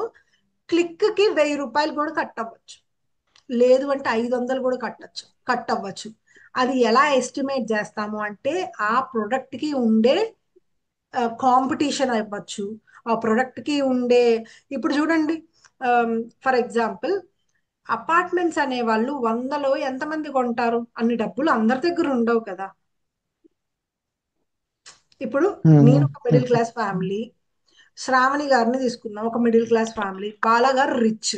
క్లిక్ కి 1000 రూపాయలు కూడా కట్ అవ్వచ్చు. లేదు అంటే 500 కూడా కట్ అవ్వచ్చు. అది ఎలా ఎస్టిమేట్ చేస్తాము అంటే ఆ ప్రొడక్ట్ కి ఉండే కాంపిటీషన్ అవ్వచ్చు, ఆ ప్రొడక్ట్ కి ఉండే. ఇప్పుడు చూడండి, ఫర్ ఎగ్జాంపుల్ అపార్ట్మెంట్స్ అనే వాళ్ళు 100లో ఎంతమంది కొంటారు? అన్ని డబ్బులు అందరి దగ్గర ఉండవు కదా. ఇప్పుడు నేను ఒక మిడిల్ క్లాస్ ఫ్యామిలీ, శ్రావణి గారిని తీసుకున్నాం ఒక మిడిల్ క్లాస్ ఫ్యామిలీ, బాలాగారు rich,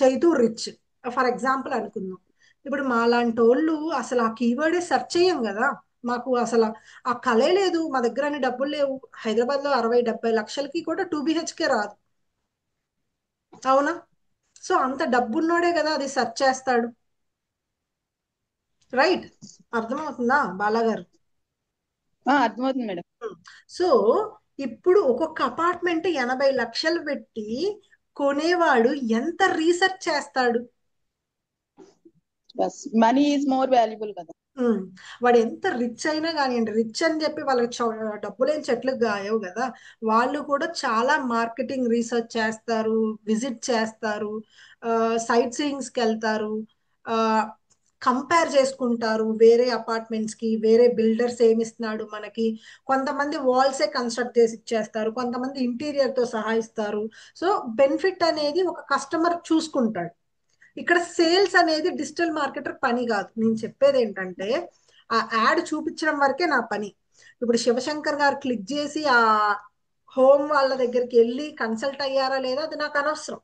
Chaitu rich, for example అనుకుందాం. ఇప్పుడు మాలాంటి వాళ్ళు అసలు ఆ కీవర్డే సెర్చ్ చేయం కదా. మాకు అసలు ఆ కళే లేదు, మా దగ్గర అన్ని డబ్బులు లేవు. హైదరాబాద్ లో 60-70 లక్షలకి కూడా 2 BHK రాదు. అవునా? సో అంత డబ్బున్నోడే కదా అది సెర్చ్ చేస్తాడు. రైట్? అర్థమవుతుందా బాలాగారు? అర్థమవుతుంది మేడం. సో ఇప్పుడు ఒక్కొక్క అపార్ట్మెంట్ 80 లక్షలు పెట్టి కొనేవాడు ఎంత రీసెర్చ్ చేస్తాడు? Bus money is more valuable కదా. ఉమ్. వాడు ఎంత రిచ్ అయినా కానివ్వండి, రిచ్ అని చెప్పి వాళ్ళకి డబ్బులేని చెట్లకు గాయవు కదా. వాళ్ళు కూడా చాలా మార్కెటింగ్ రీసెర్చ్ చేస్తారు, విజిట్ చేస్తారు, సైట్ సీయింగ్స్కి వెళ్తారు, కంపేర్ చేసుకుంటారు వేరే అపార్ట్మెంట్స్ కి, వేరే బిల్డర్స్ ఏమి ఇస్తున్నాడు మనకి. కొంతమంది వాల్సే కన్స్ట్రక్ట్ చేసి ఇచ్చేస్తారు, కొంతమంది ఇంటీరియర్ తో సహా ఇస్తారు. సో బెనిఫిట్ అనేది ఒక కస్టమర్ చూసుకుంటాడు. ఇక్కడ సేల్స్ అనేది డిజిటల్ మార్కెటర్ పని కాదు. నేను చెప్పేది ఏంటంటే ఆ యాడ్ చూపించడం వరకే నా పని. ఇప్పుడు శివశంకర్ గారు క్లిక్ చేసి ఆ హోమ్ వాళ్ళ దగ్గరికి వెళ్ళి కన్సల్ట్ అయ్యారా లేదా అది నాకు అనవసరం.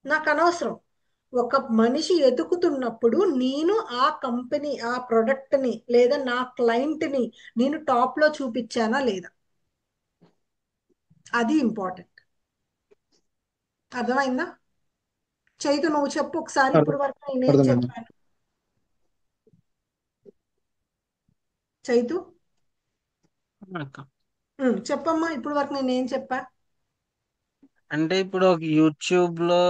నాకు అనవసరం. ఒక మనిషి ఎదుగుతున్నప్పుడు నేను ఆ కంపెనీ, ఆ ప్రొడక్ట్ ని లేదా నా క్లయింట్ ని నేను టాప్ లో చూపించానా లేదా, అది ఇంపార్టెంట్. అర్థమైందా? చైతు నువ్వు చెప్పు ఒకసారి, ఇప్పుడు వరకు నేనేం అర్థమైంది. చెప్పాను. చైతు అక్క. చెప్పమ్మా, ఇప్పుడు వరకు నేను ఏం చెప్పా. అంటే ఇప్పుడు ఒక యూట్యూబ్ లో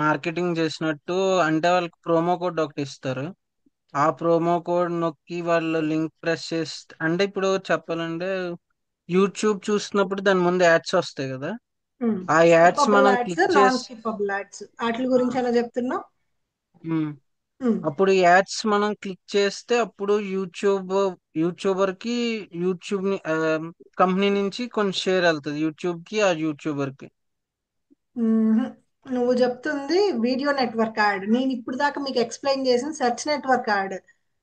మార్కెటింగ్ చేసినట్టు, అంటే వాళ్ళకి ప్రోమో కోడ్ ఒకటి ఇస్తారు. ఆ ప్రోమో కోడ్ నొక్కి వాళ్ళు లింక్ ప్రెస్ చేస్తే, అంటే ఇప్పుడు చెప్పాలంటే యూట్యూబ్ చూస్తున్నప్పుడు దాని ముందు యాడ్స్ వస్తాయి కదా. ఆ యాడ్స్ స్కిప్పబుల్ మనం యాడ్స్, క్లిక్ నాన్ చేసి స్కిప్పబుల్ యాడ్స్, వాటి గురించి ఎలా చెప్తున్నావు? ఉమ్, అప్పుడు యాడ్స్ మనం క్లిక్ చేస్తే అప్పుడు యూట్యూబర్ కి యూట్యూబ్ కంపెనీ నుంచి కొంచెం షేర్ వెళ్తుంది యూట్యూబ్ కి, ఆ యూట్యూబర్ కి. నువ్వు చెప్తుంది వీడియో నెట్వర్క్ యాడ్. నేను ఇప్పుడు దాకా మీకు ఎక్స్ప్లెయిన్ చేసిన search network add,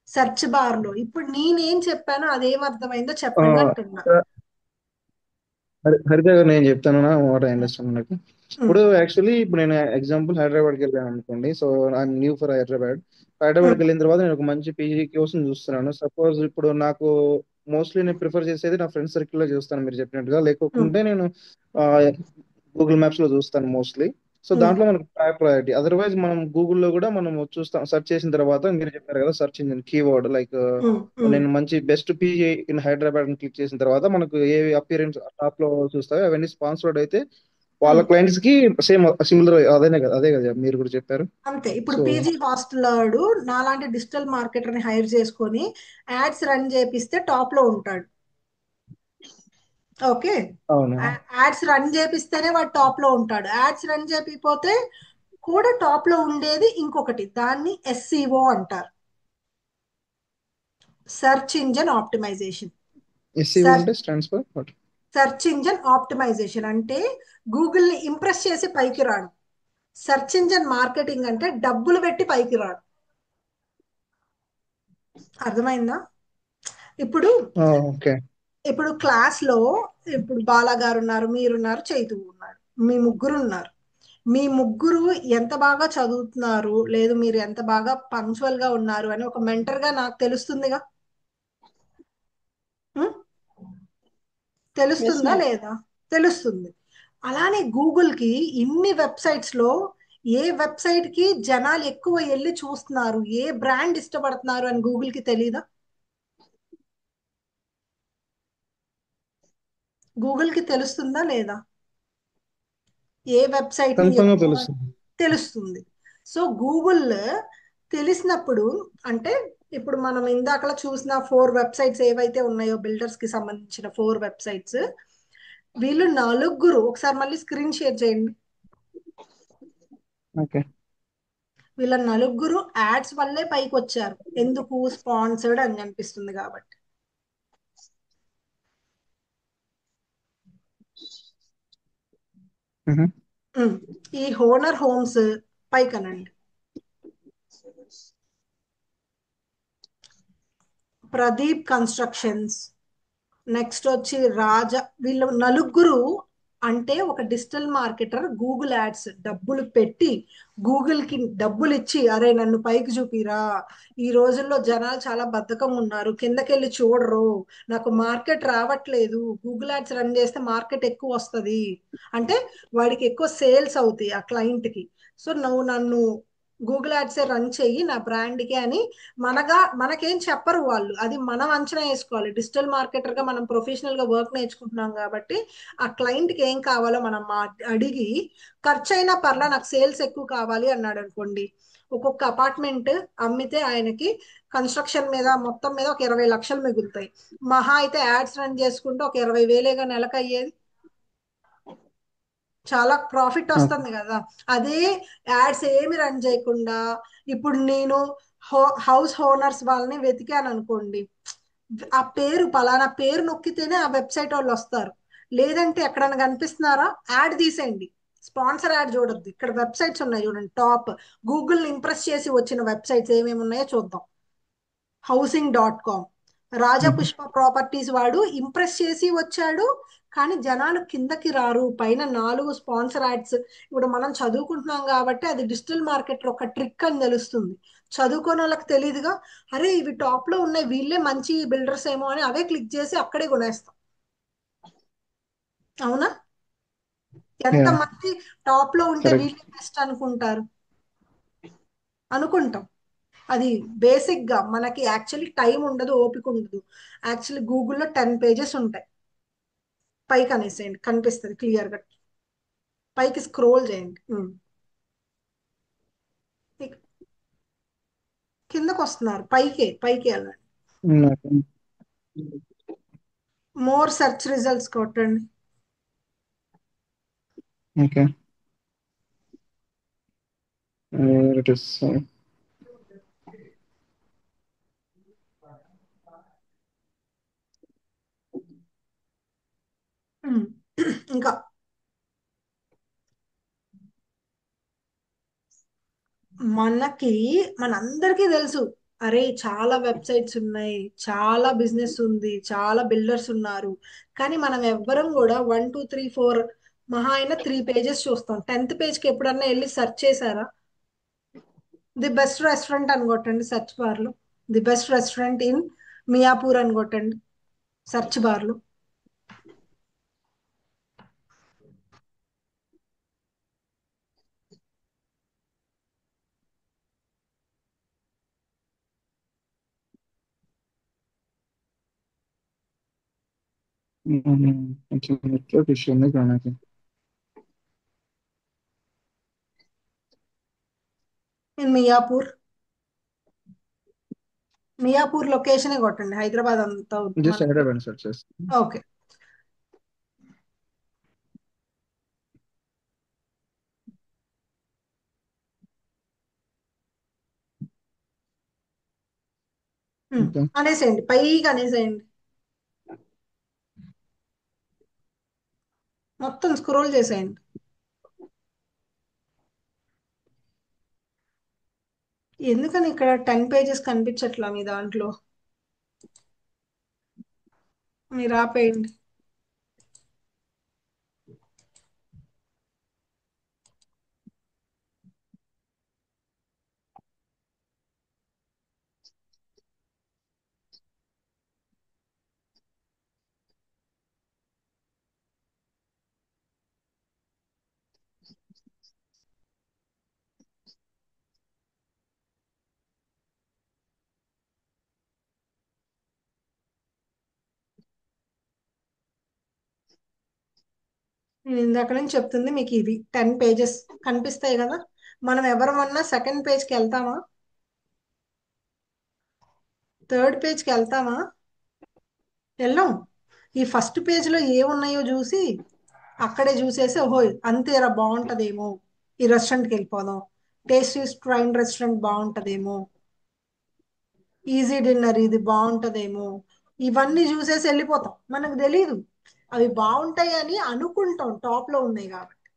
search bar లో. ఇప్పుడు నేనేం చెప్పానో అదేం అర్థమైందో చెప్పండి అంటున్నా. హరిత గారు నేను చెప్తాను వాట్ ఐ అండర్స్టాండ్ నాకు. ఉమ్, ఇప్పుడు యాక్చువల్లీ ఇప్పుడు నేను ఎగ్జాంపుల్ హైదరాబాద్కి వెళ్ళాను అనుకోండి. So I'm new for Hyderabad. హైదరాబాద్కి ఉమ్, వెళ్ళిన తర్వాత నేను ఒక మంచి పీజీ కోసం చూస్తున్నాను. సపోజ్ ఇప్పుడు నాకు మోస్ట్లీ నేను ప్రిఫర్ చేసేది నా ఫ్రెండ్ సర్కిల్లో చూస్తాను మీరు చెప్పినట్టుగా, ఉమ్, లేకుంటే నేను గూగుల్ మ్యాప్స్ లో చూస్తాను మోస్ట్లీ. సో ఉమ్, దాంట్లో మనకు ప్రయారిటీ. అదర్వైజ్ మనం గూగుల్లో కూడా మనం చూస్తాం. సెర్చ్ చేసిన తర్వాత మీరు చెప్పారు కదా సెర్చ్ ఇంజిన్ కీవర్డ్ లైక్ ఉమ్, ఉమ్, నేను మంచి best PG in Hyderabad click చేసిన తర్వాత మనకు ఏ అపియరెన్స్ టాప్ లో చూస్తాయో అవన్నీ స్పాన్సర్డ్ అయితే వాళ్ళ ఉమ్. క్లయింట్స్ కి సేమ్ సిమిలర్ అదే కదా మీరు కూడా చెప్పారు. అంతే. ఇప్పుడు సో పీజీ హాస్టల్ నాలాంటి డిజిటల్ మార్కెటర్ ని హైర్ చేసుకొని యాడ్స్ రన్ చేపిస్తే టాప్ లో ఉంటాడు. ఓకే, అవును. యాడ్స్ రన్ చేపిస్తేనే వాడు టాప్ లో ఉంటాడు. యాడ్స్ రన్ చేపిపోతే కూడా టాప్ లో ఉండేది ఇంకొకటి, దాన్ని SEO అంటారు. Search engine optimisation. SEO search అంటే stands for what? Search engine optimisation అంటే గూగుల్ని ఇంప్రెస్ చేసి పైకి రాడు. సెర్చ్ ఇంజన్ మార్కెటింగ్ అంటే డబ్బులు పెట్టి పైకి రాడు. అర్థమైందా? ఇప్పుడు ఓకే. ఇప్పుడు క్లాస్లో ఇప్పుడు బాలా గారు ఉన్నారు, మీరున్నారు, చైతు ఉన్నారు, మీ ముగ్గురు ఉన్నారు. మీ ముగ్గురు ఎంత బాగా చదువుతున్నారు, లేదు మీరు ఎంత బాగా పంక్చువల్ గా ఉన్నారు అని ఒక మెంటర్ గా నాకు తెలుస్తుందిగా. ఉం? ఎస్ తెలుస్తుందా మ్యామ్. లేదా? తెలుస్తుంది. అలానే గూగుల్ కి ఇన్ని వెబ్సైట్స్ లో ఏ వెబ్సైట్ కి జనాలు ఎక్కువ వెళ్ళి చూస్తున్నారు, ఏ బ్రాండ్ ఇష్టపడుతున్నారు అని గూగుల్ కి తెలీదా? గూగుల్ కి తెలుస్తుందా లేదా? ఏ వెబ్సైట్ ని కన్ఫర్మ్ గా ఎక్కువ తెలుస్తుంది. తెలుస్తుంది. సో గూగుల్ తెలిసినప్పుడు అంటే ఇప్పుడు మనం ఇందాకలా చూసిన 4 వెబ్సైట్స్ ఏవైతే ఉన్నాయో బిల్డర్స్ కి సంబంధించిన 4 వెబ్సైట్స్, వీళ్ళు నలుగురు ఒకసారి మళ్ళీ స్క్రీన్ షేర్ చేయండి. ఓకే. వీళ్ళ నలుగురు యాడ్స్ వల్లే పైకి వచ్చారు. ఎందుకు? స్పాన్సర్డ్ అని కనిపిస్తుంది కాబట్టి. ఉమ్. ఈ హోనర్ హోమ్స్ పైకనండి, ప్రదీప్ కన్స్ట్రక్షన్స్, నెక్స్ట్ వచ్చి రాజా. వీళ్ళు నలుగురు అంటే ఒక డిజిటల్ మార్కెటర్ గూగుల్ యాడ్స్ డబ్బులు పెట్టి గూగుల్ కి డబ్బులు ఇచ్చి, అరే నన్ను పైకి చూపిరా, ఈ రోజుల్లో జనాలు చాలా బద్ధకంగా ఉన్నారు, కిందకెళ్ళి చూడరు, నాకు మార్కెట్ రావట్లేదు, గూగుల్ యాడ్స్ రన్ చేస్తే మార్కెట్ ఎక్కువ వస్తుంది అంటే వాడికి ఎక్కువ సేల్స్ అవుతాయి ఆ క్లయింట్ కి. సో నువ్వు నన్ను గూగుల్ యాడ్సే రన్ చెయ్యి నా బ్రాండ్కి అని మనకేం చెప్పరు వాళ్ళు, అది మనం అంచనా వేసుకోవాలి. డిజిటల్ మార్కెటర్ గా మనం ప్రొఫెషనల్ గా వర్క్ నేర్చుకుంటున్నాం కాబట్టి ఆ క్లయింట్ కి ఏం కావాలో మనం అడిగి, ఖర్చు అయినా పర్లా నాకు సేల్స్ ఎక్కువ కావాలి అన్నాడు అనుకోండి, ఒక్కొక్క అపార్ట్మెంట్ అమ్మితే ఆయనకి కన్స్ట్రక్షన్ మీద మొత్తం మీద ఒక 20 లక్షలు మిగులుతాయి. మహా అయితే యాడ్స్ రన్ చేసుకుంటే ఒక 20,000 నెలకు అయ్యేది. చాలా ప్రాఫిట్ వస్తుంది కదా. అదే యాడ్స్ ఏమి రన్ చేయకుండా ఇప్పుడు నేను హౌస్ ఓనర్స్ వాళ్ళని వెతికాను అనుకోండి, ఆ పేరు పలానా పేరు నొక్కితేనే ఆ వెబ్సైట్ వాళ్ళు వస్తారు. లేదంటే ఎక్కడైనా కనిపిస్తున్నారా, యాడ్ తీసేయండి, స్పాన్సర్ యాడ్ చూడొద్దు. ఇక్కడ వెబ్సైట్స్ ఉన్నాయి చూడండి, టాప్ గూగుల్ ఇంప్రెస్ చేసి వచ్చిన వెబ్సైట్స్ ఏమేమి ఉన్నాయో చూద్దాం. housing.com, రాజపుష్ప ప్రాపర్టీస్ వాడు ఇంప్రెస్ చేసి వచ్చాడు, కానీ జనాలు కిందకి రారు. పైన 4 స్పాన్సర్ యాడ్స్. ఇప్పుడు మనం చదువుకుంటున్నాం కాబట్టి అది డిజిటల్ మార్కెట్ ఒక ట్రిక్ అని తెలుస్తుంది. చదువుకోని వాళ్ళకి తెలియదుగా, అరే ఇవి టాప్ లో ఉన్నాయి, వీళ్ళే మంచి బిల్డర్స్ ఏమో అని అవే క్లిక్ చేసి అక్కడే కొనేస్తాం. అవునా? ఎంతమంది టాప్ లో ఉంటే కరెక్ట్. వీళ్ళే బెస్ట్ అనుకుంటారు, అనుకుంటాం. అది బేసిక్ గా మనకి యాక్చువల్లీ టైం ఉండదు, ఓపిక ఉండదు. యాక్చువల్లీ గూగుల్లో 10 పేజెస్ ఉంటాయి. పైకి అనేసేయండి, కనిపిస్తుంది క్లియర్ గా. పైకి స్క్రోల్ చేయండి. ఇక్- కిందకు వస్తున్నారు, పైకి వెళ్ళండి. మోర్ సెర్చ్ రిజల్ట్స్ కొట్టండి. ఓకే. ఇట్ ఇస్ ఉమ్. ఇంకా మనకి మనందరికీ తెలుసు, అరే చాలా వెబ్సైట్స్ ఉన్నాయి, చాలా బిజినెస్ ఉంది, చాలా బిల్డర్స్ ఉన్నారు, కానీ మనం ఎవ్వరం కూడా 1 2 3 4 మహా అయినా 3 పేజెస్ చూస్తాం. 10th పేజ్కి ఎప్పుడన్నా వెళ్ళి సెర్చ్ చేశారా? ది బెస్ట్ రెస్టారెంట్ అని కొట్టండి సెర్చ్ బార్ లో, the best restaurant in Miyapur అని కొట్టండి సెర్చ్ బార్ లో. నెట్వర్క్ ఇష్యూ ఉంది కానీ నాకు. ఇన్ మియాపూర్ లొకేషనే కొట్టండి, హైదరాబాద్ అంతా జస్ట్ మనకి. హైదరాబాద్ సెర్చ్ చేస్తాను. ఓకే. ఓకే. అనేసేయండి, పైకి అనేసేయండి, మొత్తం స్క్రోల్ చేసేయండి. ఎందుకని ఇక్కడ 10 పేజెస్ కనిపించట్లా మీ దాంట్లో? మీరు ఆపేయండి. నేను ఇందాక నుంచి చెప్తుంది మీకు ఇది 10 పేజెస్ కనిపిస్తాయి కదా. మనం ఎవరమన్నా సెకండ్ పేజ్కి వెళ్తామా? థర్డ్ పేజ్కి వెళ్తామా? వెళ్ళాం. ఈ ఫస్ట్ పేజ్లో ఏమున్నాయో చూసి అక్కడే చూసేసి, ఓహో అంతేరా బాగుంటదేమో, ఈ రెస్టారెంట్కి వెళ్ళిపోదాం, టేస్టీ ట్రైన్ రెస్టారెంట్ బాగుంటదేమో, ఈజీ డిన్నర్ ఇది బాగుంటదేమో, ఇవన్నీ చూసేసి వెళ్ళిపోతాం. మనకు తెలీదు అవి బాగుంటాయి అని అనుకుంటాం, టాప్ లో ఉన్నాయి కాబట్టి.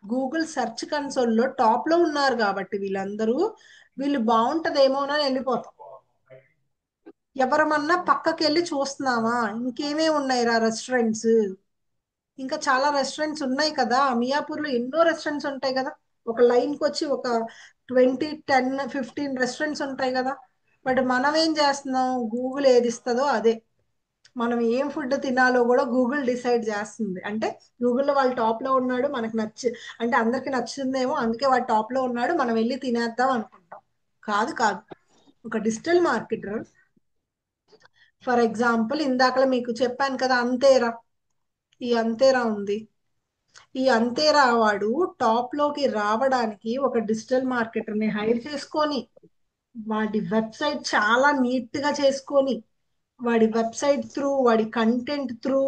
గూగుల్ సెర్చ్ కన్సోల్లో టాప్ లో ఉన్నారు కాబట్టి వీళ్ళందరూ, వీళ్ళు బాగుంటదేమోనని వెళ్ళిపోతాం. ఎవరమన్నా పక్కకి వెళ్ళి చూస్తున్నామా, ఇంకేమేమి ఉన్నాయిరా రెస్టారెంట్స్, ఇంకా చాలా రెస్టారెంట్స్ ఉన్నాయి కదా, మియాపూర్లో ఎన్నో రెస్టారెంట్స్ ఉంటాయి కదా, ఒక లైన్కి వచ్చి ఒక 20, 10, 15 రెస్టారెంట్స్ ఉంటాయి కదా. బట్ మనం ఏం చేస్తున్నాం, గూగుల్ ఏది ఇస్తుందో అదే. మనం ఏం ఫుడ్ తినాలో కూడా గూగుల్ డిసైడ్ చేస్తుంది. అంటే గూగుల్లో వాళ్ళు టాప్ లో ఉన్నాడు, మనకు అంటే అందరికి నచ్చుతుందేమో అందుకే వాడు టాప్ లో ఉన్నాడు, మనం వెళ్ళి తినేద్దాం అనుకుంటాం. కాదు కాదు. ఒక డిజిటల్ మార్కెటర్, ఫర్ ఎగ్జాంపుల్ ఇందాకలా మీకు చెప్పాను కదా అంతేరా, ఈ అంతేరా ఉంది. ఈ అంతేరా వాడు టాప్ లోకి రావడానికి ఒక డిజిటల్ మార్కెటర్ ని హైర్ చేసుకొని, వాడి వెబ్సైట్ చాలా నీట్ గా చేసుకొని, వాడి వెబ్సైట్ త్రూ, వాడి కంటెంట్ త్రూ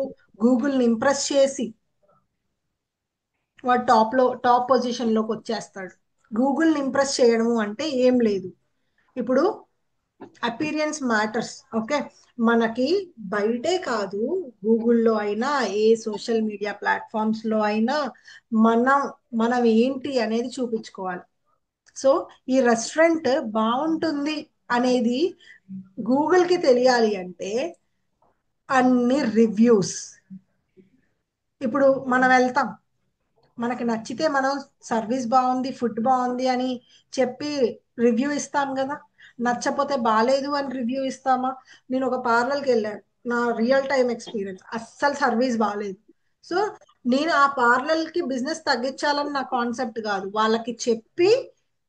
గూగుల్ని ఇంప్రెస్ చేసి వాడు టాప్ పొజిషన్ లోకి వచ్చేస్తాడు. గూగుల్ని ఇంప్రెస్ చేయడము అంటే ఏం లేదు. ఇప్పుడు అపీరియన్స్ మ్యాటర్స్. ఓకే, మనకి బయటే కాదు, గూగుల్లో అయినా ఏ సోషల్ మీడియా ప్లాట్ఫామ్స్ లో అయినా మనం మనం ఏంటి అనేది చూపించుకోవాలి. సో ఈ రెస్టారెంట్ బాగుంటుంది అనేది గూగుల్కి తెలియాలి అంటే అన్ని రివ్యూస్. ఇప్పుడు మనం వెళ్తాం, మనకి నచ్చితే మనం సర్వీస్ బాగుంది, ఫుడ్ బాగుంది అని చెప్పి రివ్యూ ఇస్తాం కదా. నచ్చపోతే బాగాలేదు అని రివ్యూ ఇస్తామా? నేను ఒక పార్లర్కి వెళ్ళాను, నా రియల్ టైం ఎక్స్పీరియన్స్, అస్సలు సర్వీస్ బాగాలేదు. సో నేను ఆ పార్లర్కి బిజినెస్ తగ్గించాలని నా కాన్సెప్ట్ కాదు, వాళ్ళకి చెప్పి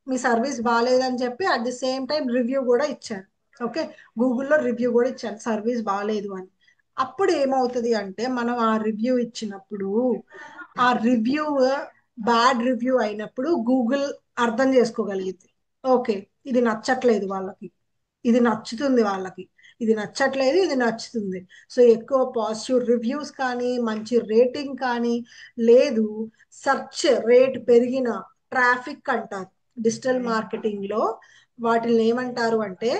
మీ సర్వీస్ బాగాలేదని చెప్పి at the same time review కూడా ఇచ్చాను. ఓకే, గూగుల్లో రివ్యూ కూడా ఇచ్చాను సర్వీస్ బాగాలేదు అని. అప్పుడు ఏమవుతుంది అంటే, మనం ఆ రివ్యూ ఇచ్చినప్పుడు ఆ రివ్యూ బ్యాడ్ రివ్యూ అయినప్పుడు గూగుల్ అర్థం చేసుకోగలిగింది. ఓకే, ఇది నచ్చట్లేదు వాళ్ళకి, ఇది నచ్చుతుంది వాళ్ళకి, ఇది నచ్చట్లేదు, ఇది నచ్చుతుంది. సో ఎక్కువ పాజిటివ్ రివ్యూస్ కానీ మంచి రేటింగ్ కానీ లేదు, సెర్చ్ రేట్ పెరిగిన, ట్రాఫిక్ అంటారు డిజిటల్ మార్కెటింగ్ లో. వాటిని ఏమంటారు అంటే,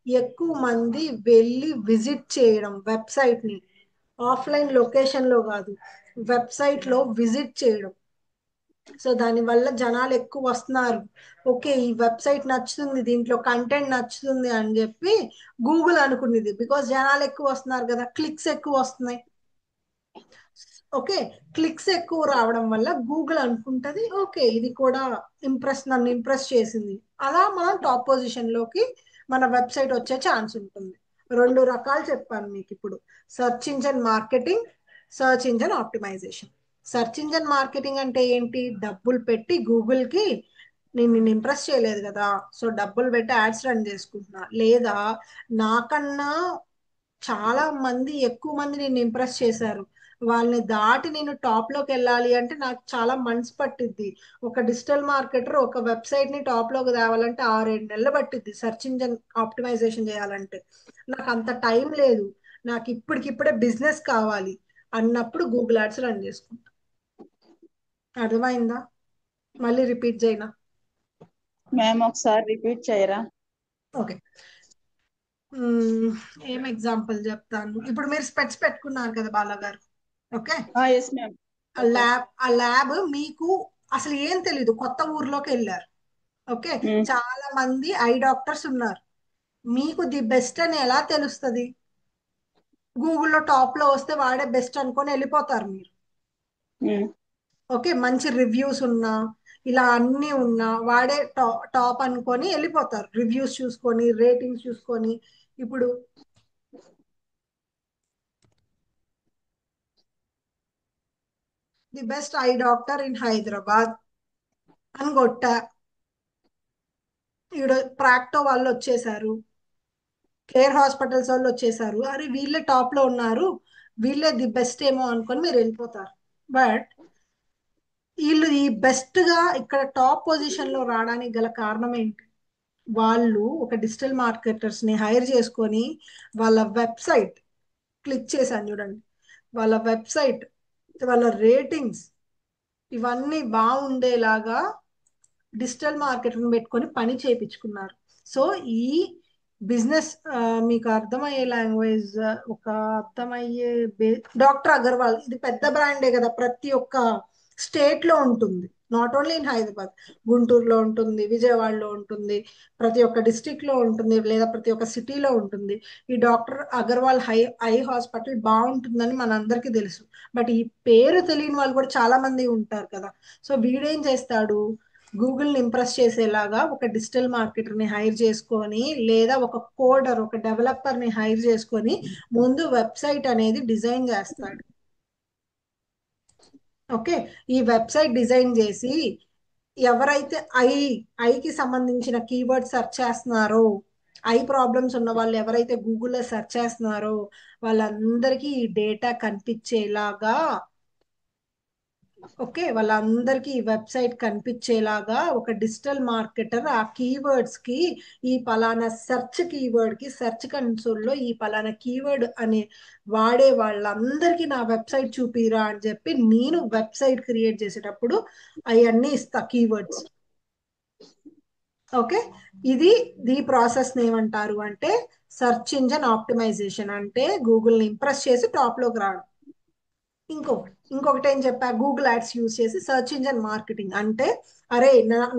ఎక్కువ మంది వెళ్ళి విజిట్ చేయడం వెబ్సైట్ ని, ఆఫ్లైన్ లొకేషన్ లో కాదు, వెబ్సైట్ లో విజిట్ చేయడం. సో దానివల్ల జనాలు ఎక్కువ వస్తున్నారు, ఓకే ఈ వెబ్సైట్ నచ్చుతుంది, దీంట్లో కంటెంట్ నచ్చుతుంది అని చెప్పి గూగుల్ అనుకునేది. బికాస్ జనాలు ఎక్కువ వస్తున్నారు కదా, క్లిక్స్ ఎక్కువ వస్తున్నాయి. ఓకే, క్లిక్స్ ఎక్కువ రావడం వల్ల గూగుల్ అనుకుంటది, ఓకే ఇది కూడా నన్ను ఇంప్రెస్ చేసింది, అలా మనం టాప్ పొజిషన్ లోకి మన వెబ్సైట్ వచ్చే ఛాన్స్ ఉంటుంది. రెండు రకాలు చెప్పాను మీకు ఇప్పుడు: search engine marketing, search engine optimisation. Search engine marketing అంటే ఏంటి? డబ్బులు పెట్టి గూగుల్కి, నేను నిన్ను ఇంప్రెస్ చేయలేదు కదా, సో డబ్బులు పెట్టి యాడ్స్ రన్ చేసుకుంటున్నా, లేదా నాకన్నా చాలా మంది, ఎక్కువ మంది నిన్ను ఇంప్రెస్ చేశారు, వాళ్ళని దాటి నేను టాప్ లోకి వెళ్ళాలి అంటే నాకు చాలా మనసు పట్టిద్ది. ఒక డిజిటల్ మార్కెటర్ ఒక వెబ్సైట్ ని టాప్ లోకి తేవాలంటే 6-7 నెలలు పట్టిద్ది సెర్చ్ ఇంజన్ ఆప్టిమైజేషన్ చేయాలంటే. నాకు అంత టైం లేదు, నాకు ఇప్పటికిప్పుడే బిజినెస్ కావాలి అన్నప్పుడు గూగుల్ యాడ్స్ రన్ చేసుకుంటా. అర్థమైందా? మళ్ళీ రిపీట్ చేయనా? మేము ఒకసారి రిపీట్ చేయరా? ఓకే, మ్మ్, ఏం ఎగ్జాంపుల్ చెప్తాను. ఇప్పుడు మీరు స్పెట్స్ పెట్టుకున్నారు కదా బాలా గారు. ఓకే. Yes ma'am. ఆ ఓకే. ల్యాబ్ మీకు అసలు ఏం తెలీదు, కొత్త ఊర్లోకి వెళ్ళారు. ఓకే. చాలా మంది ఐ డాక్టర్స్ ఉన్నారు. మీకు ది బెస్ట్ అని ఎలా తెలుస్తుంది? గూగుల్లో టాప్ లో వస్తే వాడే బెస్ట్ అనుకొని వెళ్ళిపోతారు మీరు. ఓకే. మంచి రివ్యూస్ ఉన్నా, ఇలా అన్ని ఉన్నా వాడే టాప్ అనుకొని వెళ్ళిపోతారు. రివ్యూస్ చూసుకొని, రేటింగ్స్ చూసుకొని. ఇప్పుడు the best I doctor in Hyderabad అని కొట్టా, ఇక్కడ ప్రాక్టో వాళ్ళు వచ్చేసారు, కేర్ హాస్పిటల్స్ వాళ్ళు వచ్చేసారు. అరే వీళ్ళే టాప్ లో ఉన్నారు, వీళ్ళే ది బెస్ట్ ఏమో అనుకొని మీరు వెళ్ళిపోతారు. బట్ వీళ్ళు ఈ బెస్ట్ గా ఇక్కడ టాప్ పొజిషన్ లో రావడానికి గల కారణం ఏంటి? వాళ్ళు ఒక డిజిటల్ మార్కెటర్స్ ని హైర్ చేసుకొని వాళ్ళ వెబ్సైట్ క్లిక్ చేశాను చూడండి, వాళ్ళ వెబ్సైట్, వాళ్ళ రేటింగ్స్ ఇవన్నీ బాగుండేలాగా డిజిటల్ మార్కెటింగ్ పెట్టుకొని పని చేయించుకున్నారు. సో ఈ బిజినెస్ మీకు అర్థమయ్యే లాంగ్వేజ్, ఒక అర్థమయ్యే డాక్టర్ అగర్వాల్ ఇది పెద్ద బ్రాండే కదా, ప్రతి ఒక్క స్టేట్ లో ఉంటుంది, నాట్ ఓన్లీ ఇన్ హైదరాబాద్. గుంటూరులో ఉంటుంది, విజయవాడలో ఉంటుంది, ప్రతి ఒక్క డిస్టిక్ లో ఉంటుంది, లేదా ప్రతి ఒక్క సిటీలో ఉంటుంది. ఈ డాక్టర్ అగర్వాల్ ఐ హాస్పిటల్ బాగుంటుందని మనందరికీ తెలుసు. బట్ ఈ పేరు తెలియని వాళ్ళు కూడా చాలా మంది ఉంటారు కదా. సో వీడేం చేస్తాడు, గూగుల్ని ఇంప్రెస్ చేసేలాగా ఒక డిజిటల్ మార్కెటర్ని హైర్ చేసుకొని, లేదా ఒక కోడర్, ఒక డెవలపర్ని హైర్ చేసుకొని ముందు వెబ్సైట్ అనేది డిజైన్ చేస్తాడు. ఓకే. ఈ వెబ్సైట్ డిజైన్ చేసి ఎవరైతే ఐకి సంబంధించిన కీవర్డ్ సెర్చ్ చేస్తున్నారో, ఐ ప్రాబ్లమ్స్ ఉన్న వాళ్ళు ఎవరైతే గూగుల్లో సెర్చ్ చేస్తున్నారో వాళ్ళందరికీ ఈ డేటా కనిపించేలాగా, ఓకే, వాళ్ళందరికీ ఈ వెబ్సైట్ కనిపించేలాగా ఒక డిజిటల్ మార్కెటర్ ఆ కీవర్డ్స్ కి, ఈ పలానా సెర్చ్ కీవర్డ్ కి సెర్చ్ కన్సోల్ లో ఈ పలానా కీవర్డ్ అని వాడే వాళ్ళందరికీ నా వెబ్సైట్ చూపిరా అని చెప్పి నేను వెబ్సైట్ క్రియేట్ చేసేటప్పుడు అవన్నీ ఇస్తా కీవర్డ్స్. ఓకే. ఇది ఈ ప్రాసెస్ ఏమంటారు అంటే సెర్చ్ ఇంజన్ ఆప్టిమైజేషన్, అంటే గూగుల్ని ఇంప్రెస్ చేసి టాప్ లోకి రావడం. ఇంకొకటి ఏం చెప్పా, గూగుల్ యాడ్స్ యూజ్ చేసి సెర్చ్ ఇంజన్ మార్కెటింగ్ అంటే, అరే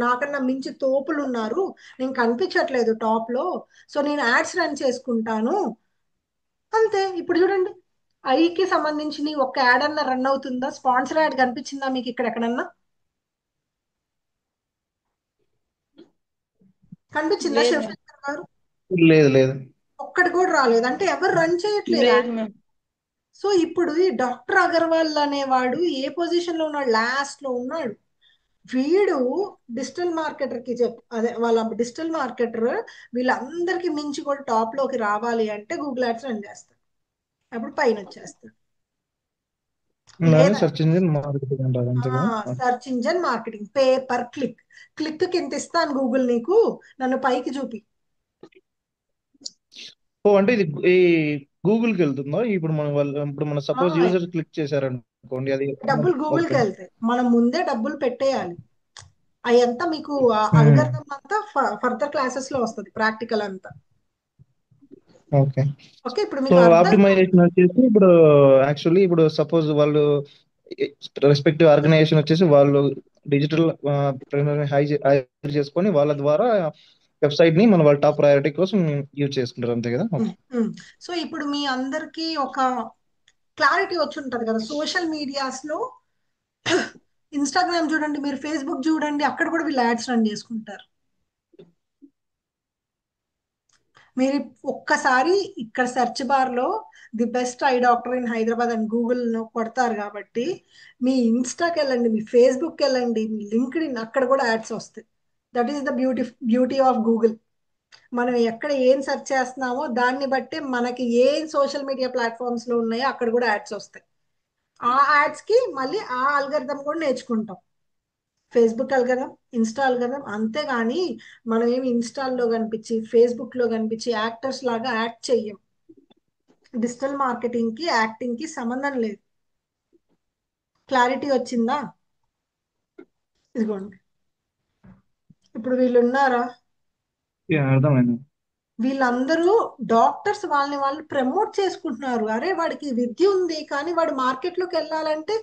నాకన్నా మించి తోపులు ఉన్నారు, నేను కనిపించట్లేదు టాప్ లో, సో నేను యాడ్స్ రన్ చేసుకుంటాను. అంతే. ఇప్పుడు చూడండి, ఐకి సంబంధించి ఒక యాడ్ అన్న రన్ అవుతుందా? స్పాన్సర్ యాడ్ కనిపించిందా మీకు ఇక్కడ ఎక్కడన్నా? కనిపించిందా లేదు మ్యామ్. శివశంకర్ గారు? లేదు లేదు. ఒక్కటి కూడా రాలేదు. అంటే ఎవరు రన్ చేయట్లేదు. లేదు మ్యామ్. సో ఇప్పుడు ఈ డాక్టర్ అగర్వాల్ అనేవాడు ఏ పొజిషన్ లో ఉన్నాడు? లాస్ట్ లో ఉన్నాడు. వీడు డిజిటల్ మార్కెటర్ కి అదే వాళ్ళ డిజిటల్ మార్కెటర్ వీళ్ళందరికీ మించి కూడా టాప్ లోకి రావాలి అంటే గూగుల్ యాడ్స్ రన్ చేస్తాడు, అప్పుడు పైన వచ్చేస్తాడు. దాన్ని లేదా సెర్చ్ ఇంజిన్ మార్కెటింగ్ అంటారు అంతే కదా. Search engine marketing, pay per click, click కి ఎంత ఇస్తాను గూగుల్ నీకు, నన్ను పైకి చూపి. ఓ అంటే ఇది ఈ గూగుల్ కి వెళ్తుందా ఇప్పుడు మన వాళ్ళు, ఇప్పుడు మన ఆ, సపోజ్ యూజర్ క్లిక్ చేశారనుకోండి అది. డబ్బులు గూగుల్ కి ఓకే. వెళ్తాయి, మనం ముందే డబ్బులు పెట్టేయాలి. అదంతా మీకు అల్గరిథం అంతా ఫర్దర్ క్లాసెస్ లో వస్తుంది, ప్రాక్టికల్ అంతా. ఓకే. ఓకే. ఇప్పుడు సో మీకు అర్థం ఆప్టిమైజేషన్ వచ్చేసి ఇప్పుడు యాక్చువల్లీ ఇప్పుడు సపోజ్ వాళ్ళు రెస్పెక్టివ్ ఆర్గనైజేషన్ వచ్చేసి వాళ్ళు డిజిటల్ హైర్ చేసుకొని వాళ్ళ ద్వారా వెబ్సైట్ ని మన వాళ్ళ టాప్ ప్రయారిటీ కోసం యూజ్ చేసుకుంటారు అంతే కదా. ఓకే. సో ఇప్పుడు మీ అందరికి ఒక క్లారిటీ వచ్చి ఉంటది కదా, సోషల్ మీడియాస్ లో ఇన్స్టాగ్రామ్ చూడండి, మీరు ఫేస్బుక్ చూడండి, అక్కడ కూడా వీళ్ళు యాడ్స్ రన్ చేసుకుంటారు. మీరు ఒక్కసారి ఇక్కడ సెర్చ్ బార్ లో the best I doctor in Hyderabad అని గూగుల్ కొడతారు కాబట్టి మీ ఇన్స్టాకి వెళ్ళండి, మీ ఫేస్బుక్ వెళ్ళండి, మీ లింక్డ్ ఇన్, అక్కడ కూడా యాడ్స్ వస్తాయి. That is the beauty of Google. మనం ఎక్కడ ఏం సెర్చ్ చేస్తున్నామో దాన్ని బట్టి మనకి ఏ సోషల్ మీడియా ప్లాట్ఫామ్స్ లో ఉన్నాయో అక్కడ కూడా యాడ్స్ వస్తాయి. ఆ యాడ్స్ కి మళ్ళీ ఆ అల్గరిథం కూడా నేర్చుకుంటాం, ఫేస్బుక్ అల్గరిథం, ఇన్స్టా అల్గరిథం. అంతేగాని మనం ఏమి ఇన్స్టాల్లో కనిపించి ఫేస్బుక్ లో కనిపించి యాక్టర్స్ లాగా యాక్ట్ చెయ్యం. డిజిటల్ మార్కెటింగ్ కి యాక్టింగ్ కి సంబంధం లేదు. క్లారిటీ వచ్చిందా? ఇదిగోండి, ఇప్పుడు వీళ్ళు ఉన్నారా? అర్థమైంది. వీళ్ళందరూ డాక్టర్స్ వాళ్ళని వాళ్ళు ప్రమోట్ చేసుకుంటున్నారు. అరే వాడికి విద్య ఉంది కానీ వాడు మార్కెట్లోకి వెళ్ళాలంటే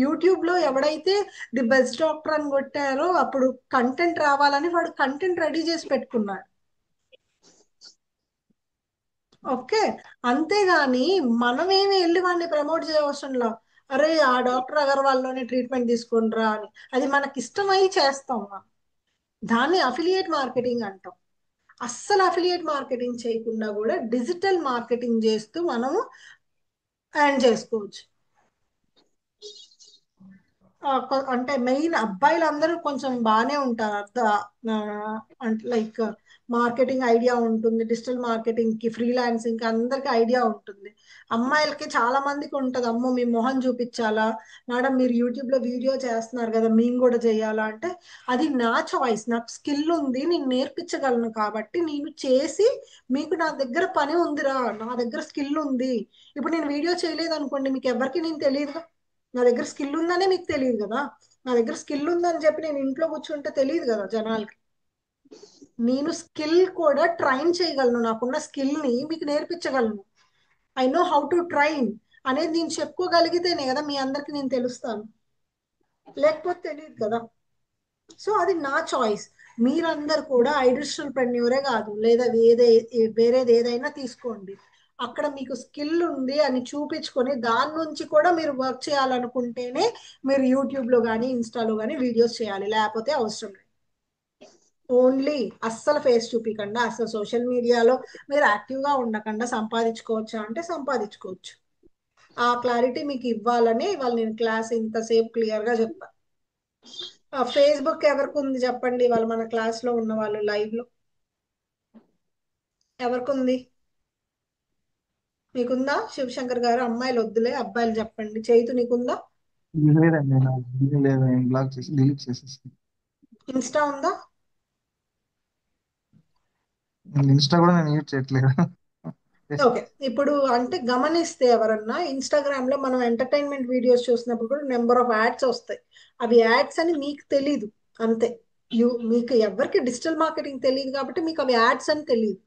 యూట్యూబ్ లో ఎవడైతే ది బెస్ట్ డాక్టర్ అని కొట్టారో అప్పుడు కంటెంట్ రావాలని వాడు కంటెంట్ రెడీ చేసి పెట్టుకున్నాడు. ఓకే, అంతేగాని మనమేమి వెళ్ళి వాడిని ప్రమోట్ చేయవసరంలా. అరే ఆ డాక్టర్ అగర్వాల్లోనే ట్రీట్మెంట్ తీసుకుంటారా అని, అది మనకి ఇష్టమై చేస్తాం మనం. దాన్ని అఫిలియేట్ మార్కెటింగ్ అంటాం. అస్సలు అఫిలియేట్ మార్కెటింగ్ చేయకుండా కూడా డిజిటల్ మార్కెటింగ్ చేస్తూ మనము ఎర్న్ చేసుకోవచ్చు. అంటే మెయిన్ అబ్బాయిలు అందరూ కొంచెం బాగానే ఉంటారు. అంటే లైక్ మార్కెటింగ్ ఐడియా ఉంటుంది, డిజిటల్ మార్కెటింగ్ కి ఫ్రీలాన్సింగ్ కి అందరికి ఐడియా ఉంటుంది. అమ్మాయిలకి చాలా మందికి ఉంటుంది, అమ్మో మీ మొహం చూపించాలా మేడం, మీరు యూట్యూబ్ లో వీడియో చేస్తున్నారు కదా మేము కూడా చేయాలా అంటే, అది నా చాయిస్. నాకు స్కిల్ ఉంది, నేను నేర్పించగలను కాబట్టి నేను చేసి మీకు నా దగ్గర పని ఉందిరా, నా దగ్గర స్కిల్ ఉంది. ఇప్పుడు నేను వీడియో చేయలేదు అనుకోండి, మీకు ఎవరికి నేను తెలియదు. నా దగ్గర స్కిల్ ఉందనే మీకు తెలియదు కదా. నా దగ్గర స్కిల్ ఉందని చెప్పి నేను ఇంట్లో కూర్చుంటే తెలియదు కదా జనాలకి. నేను స్కిల్ కూడా ట్రైన్ చేయగలను, నాకున్న స్కిల్ ని మీకు నేర్పించగలను. I know how to train అనేది నేను చెప్పుకోగలిగితేనే కదా మీ అందరికి నేను తెలుస్తాను, లేకపోతే తెలియదు కదా. సో అది నా చాయిస్. మీరందరు కూడా ఐడిషనల్ ప్రెన్యూరే కాదు, లేదా వేరేది ఏదైనా తీసుకోండి, అక్కడ మీకు స్కిల్ ఉంది అని చూపించుకొని దాని నుంచి కూడా మీరు వర్క్ చేయాలనుకుంటేనే మీరు యూట్యూబ్లో కానీ ఇన్స్టాలో కానీ వీడియోస్ చేయాలి, లేకపోతే అవసరం లేదు. ఓన్లీ అస్సలు ఫేస్ చూపించకుండా, అసలు సోషల్ మీడియాలో మీరు యాక్టివ్గా ఉండకుండా సంపాదించుకోవచ్చా అంటే సంపాదించుకోవచ్చు. ఆ క్లారిటీ మీకు ఇవ్వాలని ఇవాళ నేను క్లాస్ ఇంతసేపు క్లియర్గా చెప్పాను. ఫేస్బుక్ ఎవరికి ఉంది చెప్పండి, వాళ్ళు మన క్లాస్ లో ఉన్న వాళ్ళు లైవ్ లో ఎవరికి ఉంది? మీకుందా శివశంకర్ గారు? అమ్మాయిలు వద్దులే, అబ్బాయిలు చెప్పండి. చైతు నీకుందా? లేదండి, నాకు లేదు, బ్లాక్ చేసి డిలీట్ చేసేసి. ఇన్స్టా ఉందా? ఇన్స్టా కూడా నేను యూజ్ చేయట్లేదు. ఓకే, ఇప్పుడు అంటే గమనిస్తే ఎవరన్నా ఇన్స్టాగ్రామ్ లో మనం ఎంటర్టైన్మెంట్ వీడియోస్ చూసినప్పుడు కూడా నెంబర్ ఆఫ్ యాడ్స్ వస్తాయి. అవి యాడ్స్ అని మీకు తెలీదు, అంతే. మీకు ఎవరికి డిజిటల్ మార్కెటింగ్ తెలియదు కాబట్టి మీకు అవి యాడ్స్ అని తెలియదు.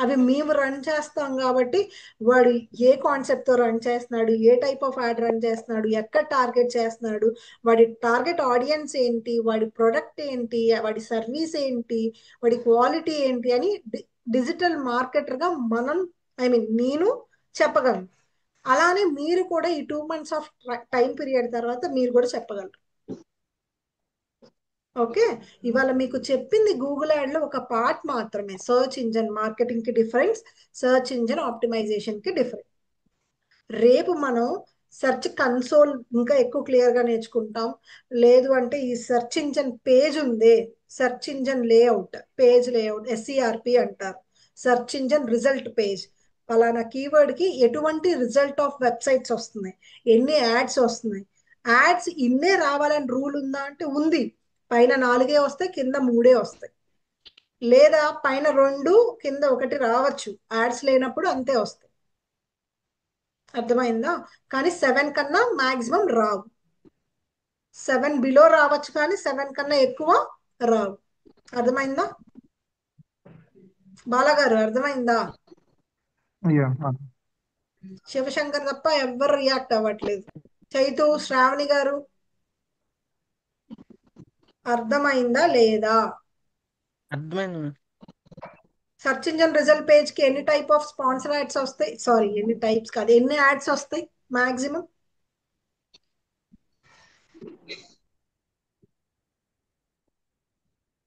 అవి మేము రన్ చేస్తాం కాబట్టి వాడు ఏ కాన్సెప్ట్ తో రన్ చేస్తున్నాడు, ఏ టైప్ ఆఫ్ యాడ్ రన్ చేస్తున్నాడు, ఎక్కడ టార్గెట్ చేస్తున్నాడు, వాడి టార్గెట్ ఆడియన్స్ ఏంటి, వాడి ప్రొడక్ట్ ఏంటి, వాడి సర్వీస్ ఏంటి, వాడి క్వాలిటీ ఏంటి అని డిజిటల్ మార్కెటర్ గా మనం, ఐ మీన్ నేను చెప్పగలను. అలానే మీరు కూడా ఈ 2 months ఆఫ్ టైం పీరియడ్ తర్వాత మీరు కూడా చెప్పగలరు. ఓకే, ఇవాళ మీకు చెప్పింది గూగుల్ యాడ్ లో ఒక పార్ట్ మాత్రమే. సర్చ్ ఇంజన్ మార్కెటింగ్ కి డిఫరెన్స్, సర్చ్ ఇంజన్ ఆప్టిమైజేషన్ కి డిఫరెన్స్. రేపు మనం సెర్చ్ కన్సోల్ ఇంకా ఎక్కువ క్లియర్ గా నేర్చుకుంటాం. లేదు అంటే ఈ సెర్చ్ ఇంజన్ పేజ్ ఉందే, search engine layout, page layout, SERP అంటారు. సెర్చ్ ఇంజన్ రిజల్ట్ పేజ్, పలానా కీవర్డ్ కి ఎటువంటి రిజల్ట్ ఆఫ్ వెబ్సైట్స్ వస్తున్నాయి, ఎన్ని యాడ్స్ వస్తున్నాయి. యాడ్స్ ఇన్నే రావాలని రూల్ ఉందా అంటే ఉంది. పైన 4 వస్తాయి, కింద 3 వస్తాయి. లేదా పైన 2 కింద 1 రావచ్చు, యాడ్స్ లేనప్పుడు అంతే వస్తాయి. అర్థమైందా? కానీ 7 కన్నా మాక్సిమం రావు. 7 బిలో రావచ్చు కానీ 7 కన్నా ఎక్కువ రావు. అర్థమైందా బాలగారు? అర్థమైందా? అయ్యో, శివశంకర్ తప్ప ఎవ్వరు రియాక్ట్ అవ్వట్లేదు. చైతు, శ్రావణి గారు అర్థమైందా లేదా? అర్థమైంది. సెర్చ్ ఇంజన్ రిజల్ట్ పేజ్ కి ఎన్ని టైప్ ఆఫ్ స్పాన్సర్ యాడ్స్ వస్తాయి? సారీ, ఎన్ని టైప్స్ కాదు, ఎన్ని యాడ్స్ వస్తాయి మాక్సిమం?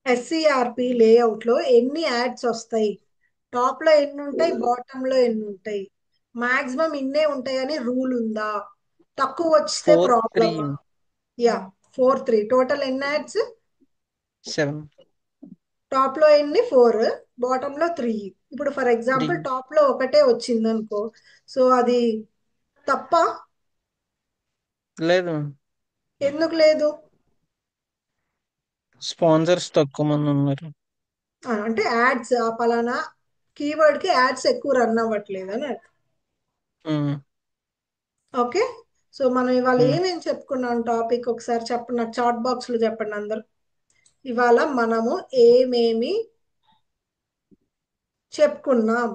ఎస్సీఆర్పి లేఅవుట్ లో ఎన్ని యాడ్స్ వస్తాయి? టాప్ లో ఎన్ని ఉంటాయి, బాటమ్ లో ఎన్ని ఉంటాయి? మాక్సిమం ఇన్నే ఉంటాయి అని రూల్ ఉందా? తక్కువ వస్తే 4-3 ప్రాబ్లమా? యా, 4-3. టోటల్ ఎన్ని యాడ్స్? 7. టాప్ లో ఎన్ని? 4, బాటమ్ లో 3. ఇప్పుడు ఫర్ 3. ఎగ్జాంపుల్ టాప్ లో ఒకటే వచ్చింది అనుకో, సో అది తప్ప? లేదు, ఎందుకు లేదు? స్పాన్సర్స్ తక్కువ మంది ఉన్నారు. అంటే యాడ్స్ ఆ పలానా కీవర్డ్ కి యాడ్స్ ఎక్కువ రన్ అవ్వట్లేదు అని అర్థం. ఉమ్, ఓకే, సో మనం ఇవాళ ఉమ్. ఏమేం చెప్పుకున్నాం టాపిక్ ఒకసారి చెప్పండి, నాకు చాట్ బాక్స్ లో చెప్పండి అందరు. ఇవాళ మనము ఏమేమి చెప్పుకున్నాం.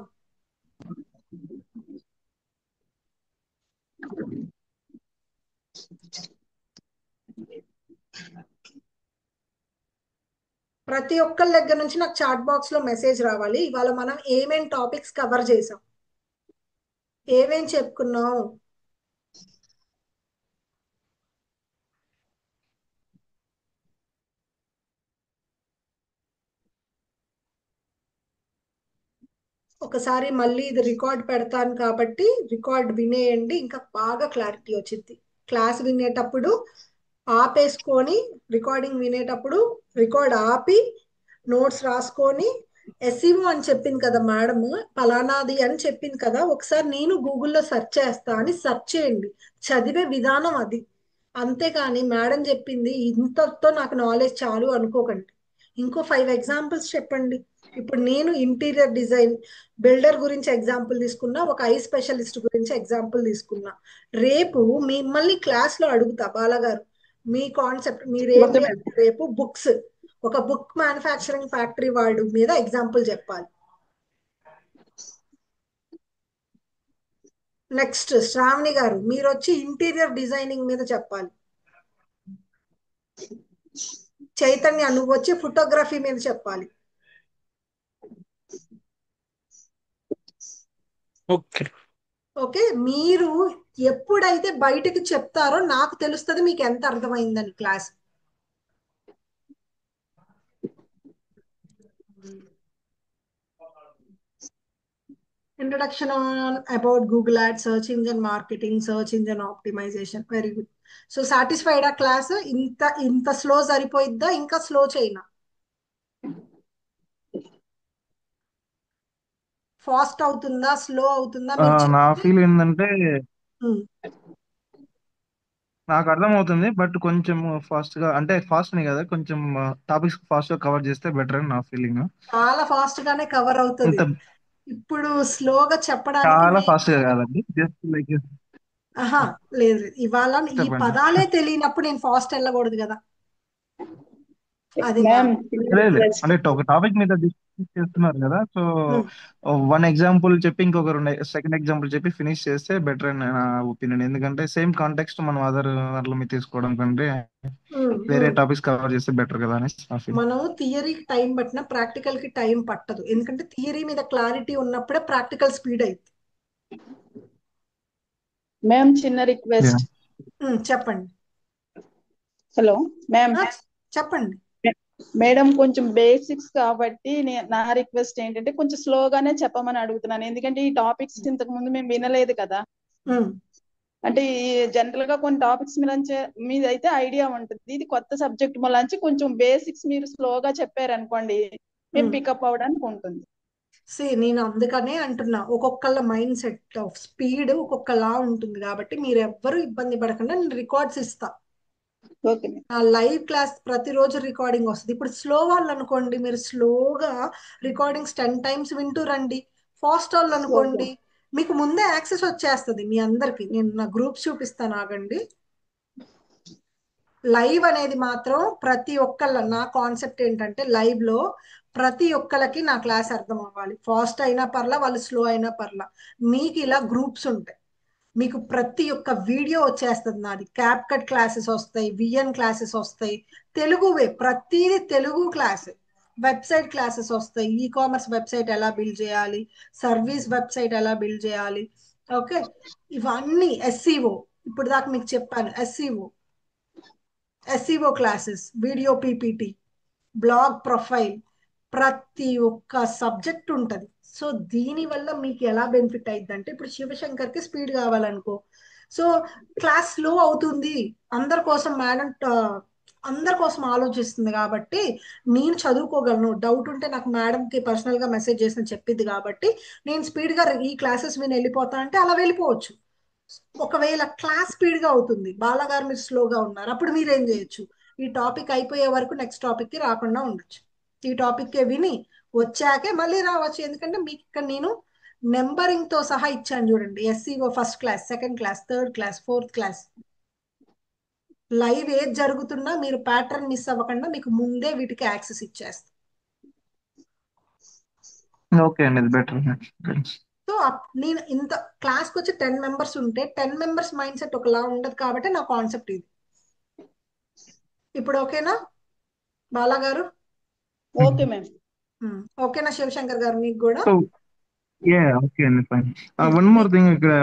ప్రతి ఒక్కరి దగ్గర నుంచి నాకు చాట్ బాక్స్ లో మెసేజ్ రావాలి. ఇవాళ మనం ఏమేం టాపిక్స్ కవర్ చేసాం, ఏమేం చెప్పుకున్నాం. ఒకసారి మళ్ళీ ఇది రికార్డ్ పెడతాను కాబట్టి రికార్డ్ వినేయండి, ఇంకా బాగా క్లారిటీ వచ్చింది. క్లాస్ వినేటప్పుడు ఆపేసుకొని, రికార్డింగ్ వినేటప్పుడు రికార్డ్ ఆపి నోట్స్ రాసుకొని, ఎస్ఈఓ అని చెప్పింది కదా మేడం, ఫలానాది అని చెప్పింది కదా, ఒకసారి నేను గూగుల్లో సెర్చ్ చేస్తా అని సెర్చ్ చేయండి. చదివే విధానం అది. అంతేకాని మేడం చెప్పింది ఇంతతో నాకు నాలెడ్జ్ చాలు అనుకోకండి. ఇంకో 5 ఎగ్జాంపుల్స్ చెప్పండి. ఇప్పుడు నేను ఇంటీరియర్ డిజైన్ బిల్డర్ గురించి ఎగ్జాంపుల్ తీసుకున్నా, ఒక ఐ స్పెషలిస్ట్ గురించి ఎగ్జాంపుల్ తీసుకున్నా. రేపు మిమ్మల్ని క్లాస్ లో అడుగుతా, బాలగారు మీ కాన్సెప్ట్ మీరేం ఓకే మేడం. చేస్తారు రేపు, బుక్స్, ఒక బుక్ మ్యానుఫ్యాక్చరింగ్ ఫ్యాక్టరీ వాడు మీద ఎగ్జాంపుల్ చెప్పాలి. నెక్స్ట్ శ్రావణి గారు మీరు వచ్చి ఇంటీరియర్ డిజైనింగ్ మీద చెప్పాలి. చైతన్య నువ్వు వచ్చి ఫోటోగ్రఫీ మీద చెప్పాలి. ఓకే. ఓకే, మీరు ఎప్పుడైతే బయటకు చెప్తారో నాకు తెలుస్తుంది మీకు ఎంత అర్థమైందని class. Introduction on about Google Ads, search engine marketing, search engine optimization. Very good. So satisfied ఆ క్లాస్? ఇంత స్లో సరిపోయిద్దా, ఇంకా స్లో చేయనా? ఫాస్ట్ అవుతుందా, స్లో అవుతుందా మీరు నా చెప్తే. ఫీల్ ఏంటంటే ఉమ్, నాకు అర్థమవుతుంది, బట్ కొంచెం ఫాస్ట్ గా, అంటే ఫాస్ట్ ని కదా, కొంచెం టాపిక్స్ ఫాస్ట్ గా కవర్ చేస్తే బెటర్ అని నా ఫీలింగ్. చాలా ఫాస్ట్ గానే కవర్ అవుతుంది. ఇంత ఇప్పుడు స్లోగా చెప్పడానికి చాలా ఫాస్ట్ గా కాదండి, జస్ట్ లైక్ ఆహా, లేదు లేదు. ఇవాళ ఈ చెప్పండి. పదాలే తెలియనప్పుడు నేను ఫాస్ట్ వెళ్ళకూడదు కదా, అది మ్యామ్ మ్యామ్. లేదు లేదు, రిక్వెస్ట్. అంటే ఒక టాపిక్ మీద డిస్కస్ చేస్తున్నారు కదా, సో ఉమ్, వన్ ఎగ్జాంపుల్ చెప్పి ఇంకొక సెకండ్ ఎగ్జాంపుల్ చెప్పి ఫినిష్ చేస్తే బెటర్ అని నా ఒపీనియన్. ఎందుకంటే సేమ్ కాంటెక్స్ట్ మనం అదర్ దాంట్లో మీద తీసుకోవడం కంటే ఉమ్, వేరే ఉమ్. టాపిక్స్ కవర్ చేస్తే బెటర్ కదా అని నా ఫీలింగ్. మనం థియరీకి టైం పట్టిన ప్రాక్టికల్ కి టైం పట్టదు, ఎందుకంటే థియరీ మీద క్లారిటీ ఉన్నప్పుడే ప్రాక్టికల్ స్పీడ్ అయింది. మ్యామ్ చిన్న రిక్వెస్ట్. చెప్పండి. Hello ma'am. ఆ, చెప్పండి. మేడం కొంచెం బేసిక్స్ కాబట్టి నా రిక్వెస్ట్ ఏంటంటే కొంచెం స్లోగానే చెప్పమని అడుగుతున్నాను. ఎందుకంటే ఈ టాపిక్స్ ఇంతకు ముందు మేము వినలేదు కదా. ఉమ్, అంటే ఈ జనరల్ గా కొన్ని టాపిక్స్ మీద అయితే ఐడియా ఉంటుంది. ఇది కొత్త సబ్జెక్ట్ మళ్ళీ కొంచెం బేసిక్స్ మీరు స్లోగా చెప్పారనుకోండి మేము ఉమ్. పికప్ అవ్వడానికి ఉంటుంది. నేను అందుకనే అంటున్నా, ఒక్కొక్కళ్ళ మైండ్ సెట్ ఆఫ్ స్పీడ్ ఒక్కొక్కలా ఉంటుంది కాబట్టి మీరు ఎవ్వరూ ఇబ్బంది పడకుండా నేను రికార్డ్స్ ఇస్తా. Okay ma'am. ఆ లైవ్ క్లాస్ ప్రతిరోజు రికార్డింగ్ వస్తుంది. ఇప్పుడు స్లో వాళ్ళు అనుకోండి, మీరు స్లోగా రికార్డింగ్స్ 10 టైమ్స్ వింటూ రండి. ఫాస్ట్ వాళ్ళు ఓకే. అనుకోండి, మీకు ముందే యాక్సెస్ వచ్చేస్తుంది మీ అందరికి. నేను నా గ్రూప్స్ చూపిస్తాను, ఆగండి. లైవ్ అనేది మాత్రం ప్రతి ఒక్కళ్ళ, నా కాన్సెప్ట్ ఏంటంటే లైవ్ లో ప్రతి ఒక్కళ్ళకి నా క్లాస్ అర్థం అవ్వాలి. ఫాస్ట్ అయినా పర్లా, వాళ్ళు స్లో అయినా పర్లా. మీకు ఇలా గ్రూప్స్ ఉంటాయి, మీకు ప్రతి ఒక్క వీడియో వచ్చేస్తుంది. నాది క్యాప్ కట్ క్లాసెస్ వస్తాయి, విఎన్ క్లాసెస్ వస్తాయి, తెలుగువే, ప్రతిదీ తెలుగు క్లాస్. వెబ్సైట్ క్లాసెస్ వస్తాయి, ఈ కామర్స్ వెబ్సైట్ ఎలా బిల్డ్ చేయాలి, సర్వీస్ వెబ్సైట్ ఎలా బిల్డ్ చేయాలి, ఓకే, ఇవన్నీ. ఎస్సీఓ, ఇప్పుడు దాకా మీకు చెప్పాను, SCO classes, video PPT, blog profile, ప్రతి ఒక్క సబ్జెక్ట్ ఉంటుంది. సో దీనివల్ల మీకు ఎలా బెనిఫిట్ అయింది అంటే, ఇప్పుడు శివశంకర్కి స్పీడ్ కావాలనుకో, సో క్లాస్ స్లో అవుతుంది. అందరి కోసం మేడం అందరి కోసం ఆలోచిస్తుంది కాబట్టి నేను చదువుకోగలను. డౌట్ ఉంటే నాకు మేడంకి పర్సనల్గా మెసేజ్ చేసిన చెప్పిద్ది కాబట్టి నేను స్పీడ్గా ఈ క్లాసెస్ విని వెళ్ళిపోతా అంటే అలా వెళ్ళిపోవచ్చు. ఒకవేళ క్లాస్ స్పీడ్గా అవుతుంది, బాలగారు మీరు స్లోగా ఉన్నారు, అప్పుడు మీరు ఏం చేయొచ్చు, ఈ టాపిక్ అయిపోయే వరకు నెక్స్ట్ టాపిక్కి రాకుండా ఉండొచ్చు. ఈ టాపిక్కే విని వచ్చాకే మళ్ళీ రావచ్చు. ఎందుకంటే మీకు ఇక్కడ నేను నెంబరింగ్ తో సహా ఇచ్చాను చూడండి. SCO first class, second class, third class, fourth class. Live ఏది జరుగుతున్నా మీరు ప్యాటర్న్ మిస్ అవ్వకుండా మీకు ముందే వీటికి యాక్సెస్ ఇచ్చేస్తాం. ఓకే అండి, ఇది బెటర్. సో నేను ఇంత క్లాస్కి వచ్చి 10 మెంబర్స్ ఉంటే 10 మెంబర్స్ మైండ్ సెట్ ఒకలా ఉండదు కాబట్టి నా కాన్సెప్ట్ ఇది. ఇప్పుడు ఓకేనా బాలా గారు? Okay ma'am. ఓకేనా శివశంకర్ గారు మీకు కూడా? సో ఓకే అండి, ఫైన్. వన్ మోర్ థింగ్, ఇక్కడ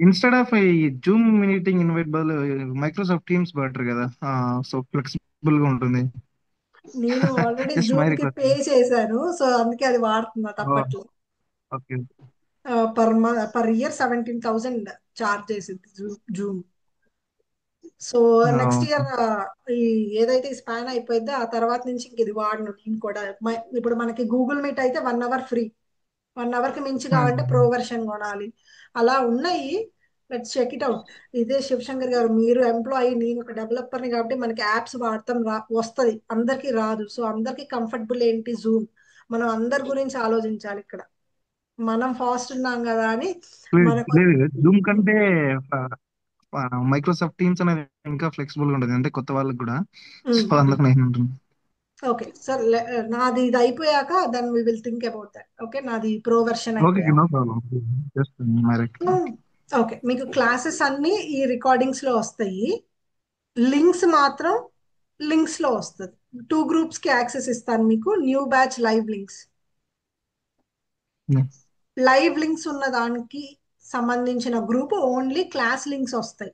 ఇన్స్టెడ్ ఆఫ్ ఈ జూమ్ మీటింగ్ ఇన్వైట్ బదులు మైక్రోసాఫ్ట్ టీమ్స్ బెటర్ కదా, సో ఫ్లెక్సిబుల్ గా ఉంటుంది. నేను ఆల్రెడీ జస్ట్ మై జూమ్ కి రిక్వెస్ట్. పే చేశాను, సో అందుకే అది వాడుతున్నా తప్పట్లో. ఓకే. పర్ ఇయర్ 17,000 చార్జ్ చేసింది జూమ్. సో నెక్స్ట్ ఇయర్ ఈ ఏదైతే స్పాన్ అయిపోయిందో ఆ తర్వాత నుంచి ఇంక ఇది వాడను నేను కూడా. ఇప్పుడు మనకి గూగుల్ మీట్ అయితే 1 అవర్ ఫ్రీ, 1 అవర్ కి మించి కావాలంటే ప్రో వెర్షన్ కొనాలి. అలా ఉన్నాయి. Let's check it out. ఇదే శివశంకర్ గారు, మీరు ఎంప్లాయీ, నేను ఒక డెవలపర్ని కాబట్టి మనకి యాప్స్ వాడతాం వస్తుంది, అందరికీ రాదు. సో అందరికీ కంఫర్టబుల్ ఏంటి జూమ్. మనం అందరి గురించి ఆలోచించాలి ఇక్కడ. మనం ఫాస్ట్ ఉన్నాం కదా అని మనకు. జూమ్ కంటే మైక్రోసాఫ్ట్ టీమ్స్ అనేది ఇంకా ఫ్లెక్సిబుల్ గా ఉంటుంది, అంటే కొత్త వాళ్ళకి కూడా. సో అందుకు నేను ఉంటుంది. ఓకే సార్, నాది ఇది అయిపోయాక then we will think about that. Okay, నాది ప్రో వెర్షన్ ఓకే, అయిపోయాక. No problem. Just my request. Okay, మీకు క్లాసెస్ అన్ని ఈ రికార్డింగ్స్ లో వస్తాయి. లింక్స్ మాత్రం లింక్స్ లో వస్తుంది. 2 గ్రూప్స్ కి యాక్సెస్ ఇస్తాను మీకు, new batch live links. Live links ఉన్న దానికి సంబంధించిన గ్రూప్ ఓన్లీ క్లాస్ లింక్స్ వస్తాయి.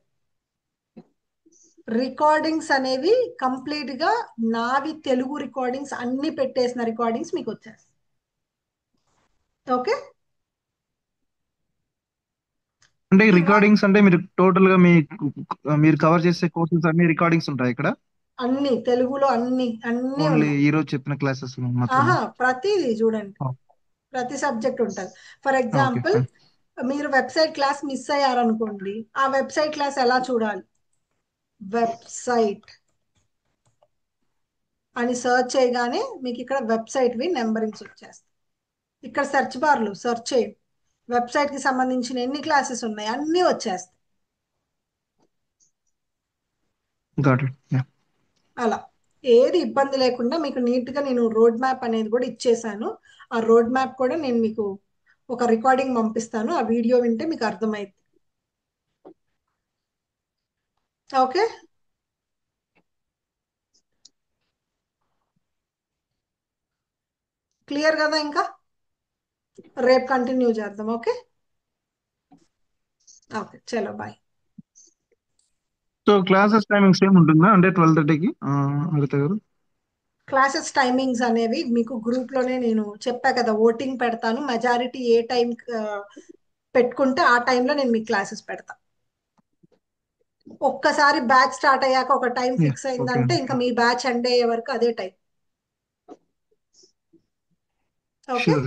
రికార్డింగ్స్ అనేవి కంప్లీట్ గా నావి తెలుగు రికార్డింగ్స్ అన్ని పెట్టేసిన రికార్డింగ్స్ మీకు వచ్చేస్తాయి. ఓకే, అంటే రికార్డింగ్స్ అంటే మీరు టోటల్ గా మీరు కవర్ చేసే కోర్సెస్ అన్ని రికార్డింగ్స్ ఉంటాయి ఇక్కడ? అన్ని తెలుగులో అన్ని అన్ని ఓన్లీ ఉన్నాయి. ఈ రోజు చెప్పిన క్లాసెస్ మాత్రమే? ఆహా, ప్రతిదీ చూడండి, ప్రతి సబ్జెక్ట్ ఉంటుంది. For okay, example, fine. మీరు వెబ్సైట్ క్లాస్ మిస్ అయ్యారనుకోండి, ఆ వెబ్సైట్ క్లాస్ ఎలా చూడాలి? వెబ్సైట్ అని సర్చ్ చేయగానే మీకు ఇక్కడ వెబ్సైట్ వి నెంబరింగ్స్ వచ్చేస్తాయి. ఇక్కడ సెర్చ్ బార్ లో సెర్చ్ చేయండి, వెబ్సైట్ కి సంబంధించిన ఎన్ని క్లాసెస్ ఉన్నాయి అన్ని వచ్చేస్తాయి. Got it. అలా ఏది ఇబ్బంది లేకుండా మీకు నీట్ గా నేను రోడ్ మ్యాప్ అనేది కూడా ఇచ్చేసాను. ఆ రోడ్ మ్యాప్ కూడా నేను మీకు ఒక రికార్డింగ్ పంపిస్తాను, ఆ వీడియో వింటే మీకు అర్థమైంది. ఓకే, క్లియర్ కదా? ఇంకా రేపు కంటిన్యూ చేద్దాం. ఓకే ఓకే, చలో bye. So classes timing same ఉంటుందా, అంటే 12:30కి హరిత గారు? క్లాసెస్ టైమింగ్స్ అనేవి మీకు గ్రూప్ లోనే నేను చెప్పా కదా, ఓటింగ్ పెడతాను. మెజారిటీ ఏ టైం పెట్టుకుంటే ఆ టైంలో నేను మీకు క్లాసెస్ పెడతా. ఒక్కసారి బ్యాచ్ స్టార్ట్ అయ్యాక ఒక టైం ఫిక్స్ ఓకే అయిందంటే ఇంకా మీ బ్యాచ్ ఎండ్ అయ్యే వరకు అదే టైం. Okay, sure.